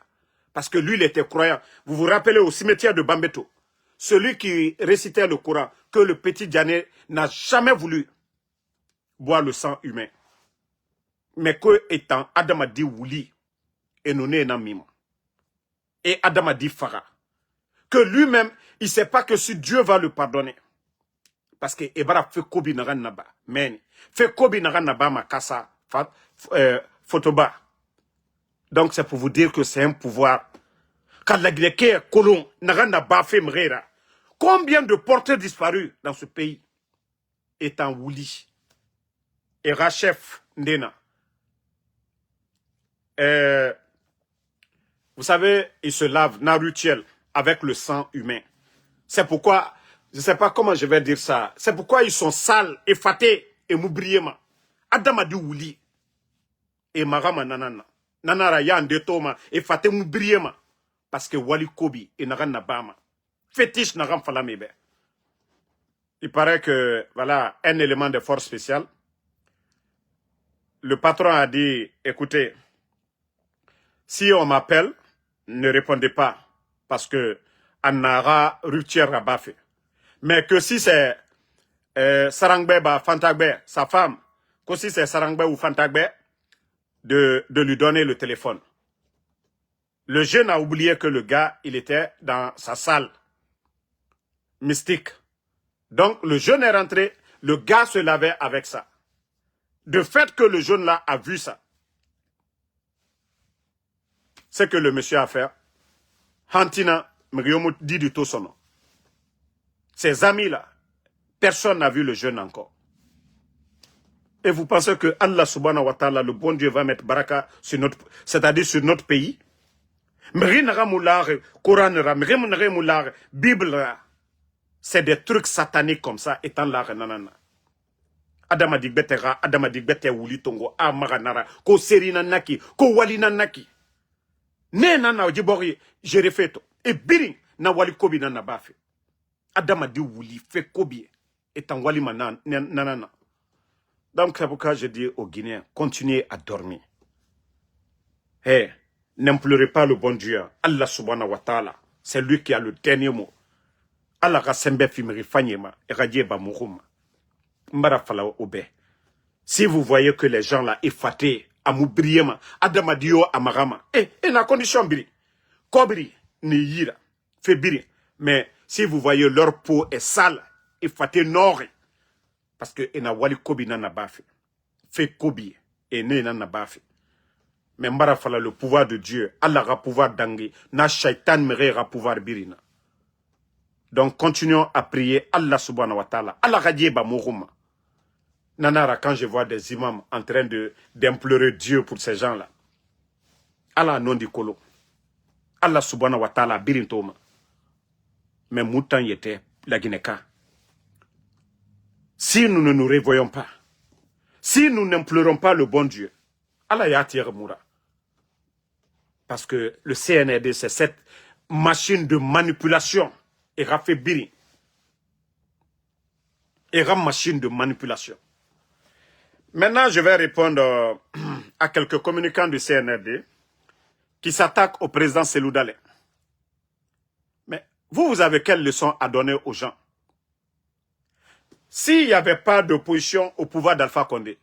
A: Parce que lui, il était croyant. Vous vous rappelez au cimetière de Bambeto. Celui qui récitait le Coran, que le petit Diané n'a jamais voulu boire le sang humain. Mais que étant, Adam a dit Wouli. Et nous n'est mima. Et Adam a dit Farah. Que lui-même, il ne sait pas que si Dieu va le pardonner. Parce que Ebara fait Kobi Naran Naba. Mais, fait Kobi Naran Naba Makasa, Fotoba. Donc, c'est pour vous dire que c'est un pouvoir. Quand la Guinée colon, Naran Naba fait Mrera. Combien de porteurs disparus dans ce pays est en Wouli? Et Rachef Ndena. Vous savez, ils se lavent Narutiel avec le sang humain. C'est pourquoi, je ne sais pas comment je vais dire ça, c'est pourquoi ils sont sales, effatés et moubriema. Adamadi Wouli et Marama Nanana. Nanara Yandetoma, effaté moubriema. Parce que Wali Kobi et Naran Nabama. Fétiche Naran Falamebe. Il paraît que, voilà, un élément de force spéciale. Le patron a dit, écoutez, si on m'appelle, ne répondez pas, parce que Anara rupture Rabafé. Mais que si c'est Sarangbe Fantagbe, sa femme, que si c'est Sarangbe ou Fantagbe, de lui donner le téléphone. Le jeune a oublié que le gars, il était dans sa salle mystique. Donc, le jeune est rentré, le gars se lavait avec ça. De fait que le jeune là a vu ça. C'est que le monsieur a fait. Hantina, Mriomo dit du tout son nom. Ses amis là, personne n'a vu le jeune encore. Et vous pensez que Allah subhanahu wa ta'ala, le bon Dieu, va mettre baraka sur notre, c'est-à-dire sur notre pays? Bible, c'est des trucs sataniques comme ça, étant là, nanana. Adama digbetera, Adama digbete wuli tongo, amaranara, ko serina naki, ko walina naki. Ne nana ojibori, je refais et biring na wali kobi nana bafe. Adama di wuli, fait kobi, étant wali nanana. Donc c'est pourquoi je dis aux Guinéens, continuez à dormir. Hey, n'implorez pas le bon Dieu. Allah subhanahu wa ta'ala, c'est lui qui a le dernier mot. Allah rasembe fimri fanyema, et radie ba mourouma. Si vous voyez que les gens là effatés, à Moubriema, Adamadio, Amarama, et la condition biri, Kobri, ni yira, fait biri. Mais si vous voyez leur peau est sale, effaté nord, parce que ena wali kobi nana bafi, fait kobi, et ne nana bafi. Mais mbara fala le pouvoir de Dieu, Allah a pouvoir d'angi, na shaitan mere a pouvoir birina. Donc continuons à prier Allah subhanahu wa ta'ala, Allah radie ba mourouma. Nanara, quand je vois des imams en train d'implorer Dieu pour ces gens-là, Allah non dit kolo. Allah subhanahu wa ta'ala birintoma. Mais moutan yete la Guinée-Ka. Si nous ne nous réveillons pas, si nous n'implorons pas le bon Dieu, Allah yatir moura. Parce que le CNRD, c'est cette machine de manipulation. Et rafé biri. Et machine de manipulation. Maintenant, je vais répondre à quelques communicants du CNRD qui s'attaquent au président Cellou Dalein. Mais vous avez quelle leçon à donner aux gens? S'il n'y avait pas d'opposition au pouvoir d'Alpha Condé,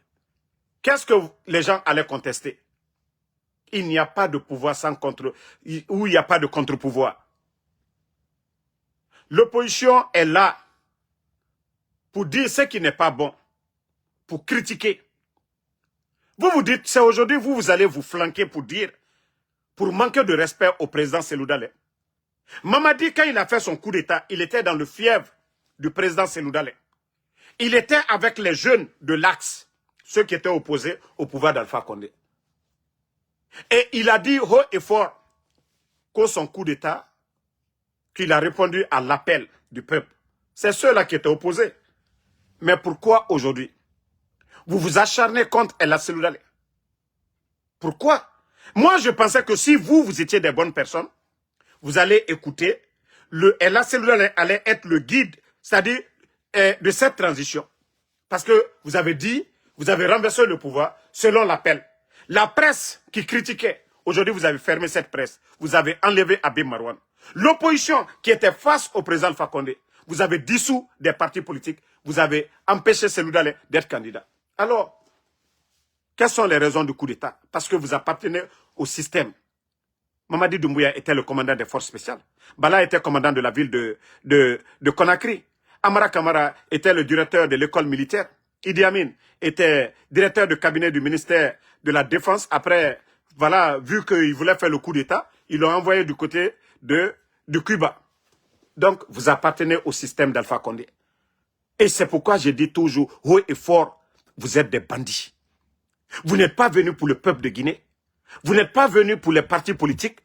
A: qu'est-ce que les gens allaient contester? Il n'y a pas de pouvoir sans contre, ou il n'y a pas de contre-pouvoir. L'opposition est là pour dire ce qui n'est pas bon, pour critiquer. Vous vous dites, c'est aujourd'hui, vous allez vous flanquer pour dire, pour manquer de respect au président Cellou Dalein. Mamadi, quand il a fait son coup d'État, il était dans le fièvre du président Cellou Dalein. Il était avec les jeunes de l'Axe, ceux qui étaient opposés au pouvoir d'Alpha Condé. Et il a dit haut et fort que son coup d'État, qu'il a répondu à l'appel du peuple. C'est ceux-là qui étaient opposés. Mais pourquoi aujourd'hui vous vous acharnez contre El Cellou Dalein? Pourquoi? Moi, je pensais que si vous étiez des bonnes personnes, vous allez écouter, El Cellou Dalein allait être le guide, c'est-à-dire de cette transition. Parce que vous avez dit, vous avez renversé le pouvoir selon l'appel. La presse qui critiquait, aujourd'hui vous avez fermé cette presse. Vous avez enlevé Habib Marouane. L'opposition qui était face au président Alpha Condé, vous avez dissous des partis politiques, vous avez empêché Cellou Dalein d'être candidat. Alors, quelles sont les raisons du coup d'État? Parce que vous appartenez au système. Mamadi Doumbouya était le commandant des forces spéciales. Bala était commandant de la ville de Conakry. Amara Kamara était le directeur de l'école militaire. Idi Amin était directeur de cabinet du ministère de la Défense. Après, voilà, vu qu'il voulait faire le coup d'État, ils l'ont envoyé du côté de Cuba. Donc, vous appartenez au système d'Alpha Condé. Et c'est pourquoi je dis toujours, haut et fort, vous êtes des bandits. Vous n'êtes pas venus pour le peuple de Guinée. Vous n'êtes pas venus pour les partis politiques.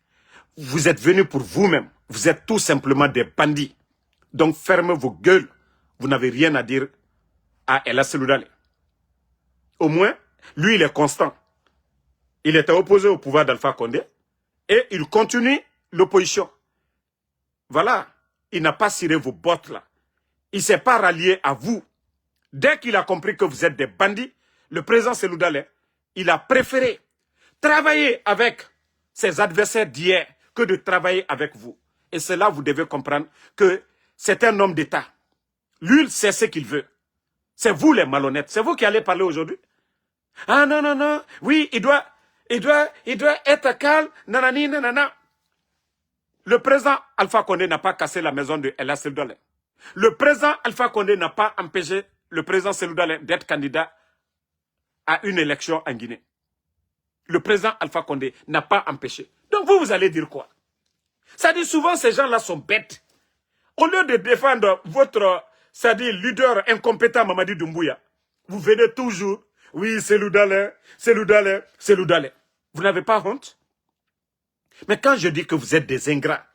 A: Vous êtes venus pour vous-même. Vous êtes tout simplement des bandits. Donc fermez vos gueules. Vous n'avez rien à dire à Ella Seloudale. Au moins, lui, il est constant. Il était opposé au pouvoir d'Alpha Condé et il continue l'opposition. Voilà. Il n'a pas ciré vos bottes là. Il ne s'est pas rallié à vous. Dès qu'il a compris que vous êtes des bandits, le président Seloudale, il a préféré travailler avec ses adversaires d'hier que de travailler avec vous. Et c'est là vous devez comprendre que c'est un homme d'État. Lui, il sait ce qu'il veut. C'est vous les malhonnêtes. C'est vous qui allez parler aujourd'hui. Ah non, non, non. Oui, il doit être calme. Nanani, nanana. Le président Alpha Condé n'a pas cassé la maison de Ella Seloudale. Le président Alpha Condé n'a pas empêché le président Seloudale d'être candidat à une élection en Guinée. Le président Alpha Condé n'a pas empêché. Donc vous allez dire quoi? Ça dit souvent ces gens-là sont bêtes. Au lieu de défendre votre, leader incompétent Mamadi Doumbouya, vous venez toujours, oui, Seloudale, Seloudale, Seloudale. Vous n'avez pas honte? Mais quand je dis que vous êtes des ingrats,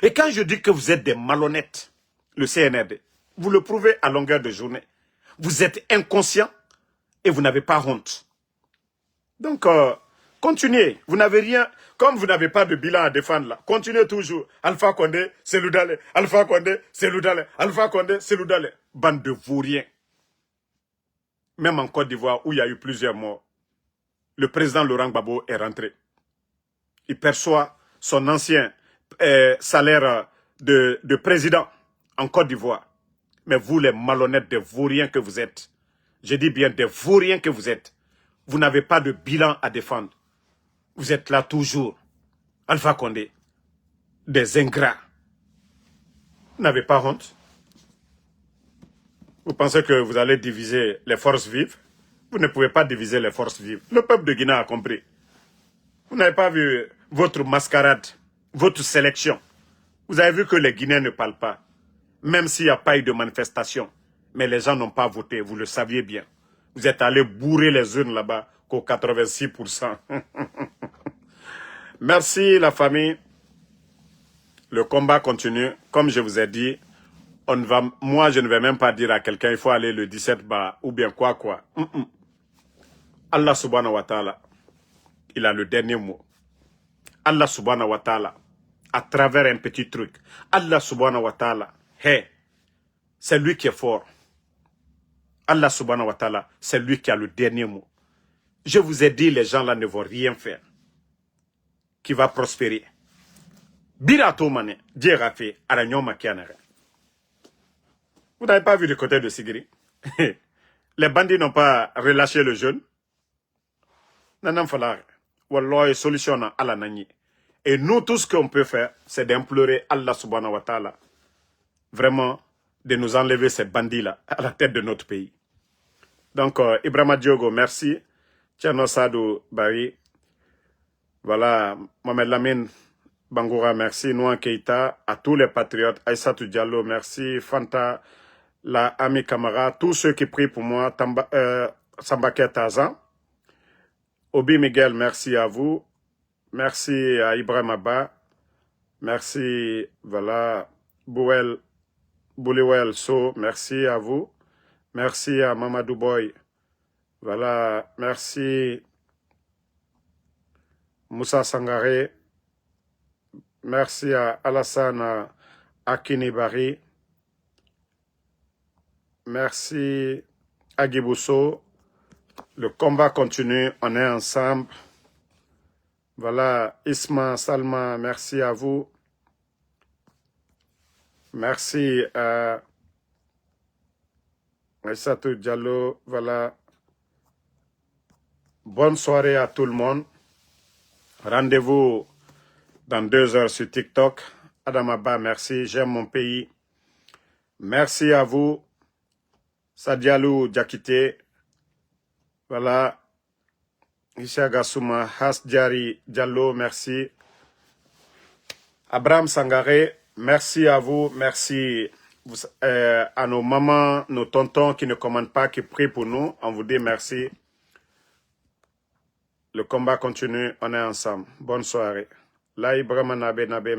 A: et quand je dis que vous êtes des malhonnêtes, le CNRD, vous le prouvez à longueur de journée. Vous êtes inconscient et vous n'avez pas honte. Donc, continuez. Vous n'avez rien, comme vous n'avez pas de bilan à défendre là, continuez toujours. Alpha Condé, Seloudale, Alpha Condé, Seloudale, Alpha Condé, Seloudale. Bande de vauriens. Même en Côte d'Ivoire, où il y a eu plusieurs morts, le président Laurent Gbagbo est rentré. Il perçoit son ancien salaire de président en Côte d'Ivoire. Mais vous, les malhonnêtes des vauriens que vous êtes, je dis bien des vauriens que vous êtes, vous n'avez pas de bilan à défendre. Vous êtes là toujours. Alpha Condé, des ingrats. Vous n'avez pas honte? Vous pensez que vous allez diviser les forces vives? Vous ne pouvez pas diviser les forces vives. Le peuple de Guinée a compris. Vous n'avez pas vu votre mascarade, votre sélection. Vous avez vu que les Guinéens ne parlent pas. Même s'il n'y a pas eu de manifestation. Mais les gens n'ont pas voté, vous le saviez bien. Vous êtes allés bourrer les urnes là-bas qu'au 86%. Merci la famille. Le combat continue. Comme je vous ai dit, moi je ne vais même pas dire à quelqu'un il faut aller le 17 bas ou bien quoi. Allah subhanahu wa ta'ala, il a le dernier mot. Allah subhanahu wa ta'ala, à travers un petit truc. Allah subhanahu wa ta'ala, c'est lui qui est fort. Allah subhanahu wa ta'ala, c'est lui qui a le dernier mot. Je vous ai dit, les gens là ne vont rien faire. Qui va prospérer. Birato mane, Dieu a fait, Aranyoma Kianere. Vous n'avez pas vu du côté de Sigiri? Les bandits n'ont pas relâché le jeune. Nanam falare. Wallah, solution à la nani. Et nous, tout ce qu'on peut faire, c'est d'implorer Allah subhanahu wa ta'ala. Vraiment, de nous enlever ces bandits-là à la tête de notre pays. Donc, Ibrahima Diogo, merci. Tcherno Sadou Bari. Voilà, Mohamed Lamine Bangoura, merci. Nouan Keita, à tous les patriotes. Aïssatou Diallo, merci. Fanta, la Ami Kamara, tous ceux qui prient pour moi. Sambake Tazan. Obi Miguel, merci à vous. Merci à Ibrahim Abba. Merci, voilà, Bouliwel So, merci à vous. Merci à Mamadou Boy. Voilà, merci Moussa Sangaré. Merci à Alassane Akinibari. Merci à Gibousso. Le combat continue, on est ensemble. Voilà, Isma, Salma, merci à vous. Merci à Aïssatou Diallo, voilà. Bonne soirée à tout le monde. Rendez-vous dans 2 heures sur TikTok. Adam Abba, merci. J'aime mon pays. Merci à vous. Sadialou Diakité. Voilà. Isha Gassouma, Hasdiari Diallo, merci. Abraham Sangaré, merci à vous. Merci à nos mamans, nos tontons qui ne commandent pas, qui prient pour nous. On vous dit merci. Le combat continue, on est ensemble. Bonne soirée. Là, Ibrahim Nabé Nabé.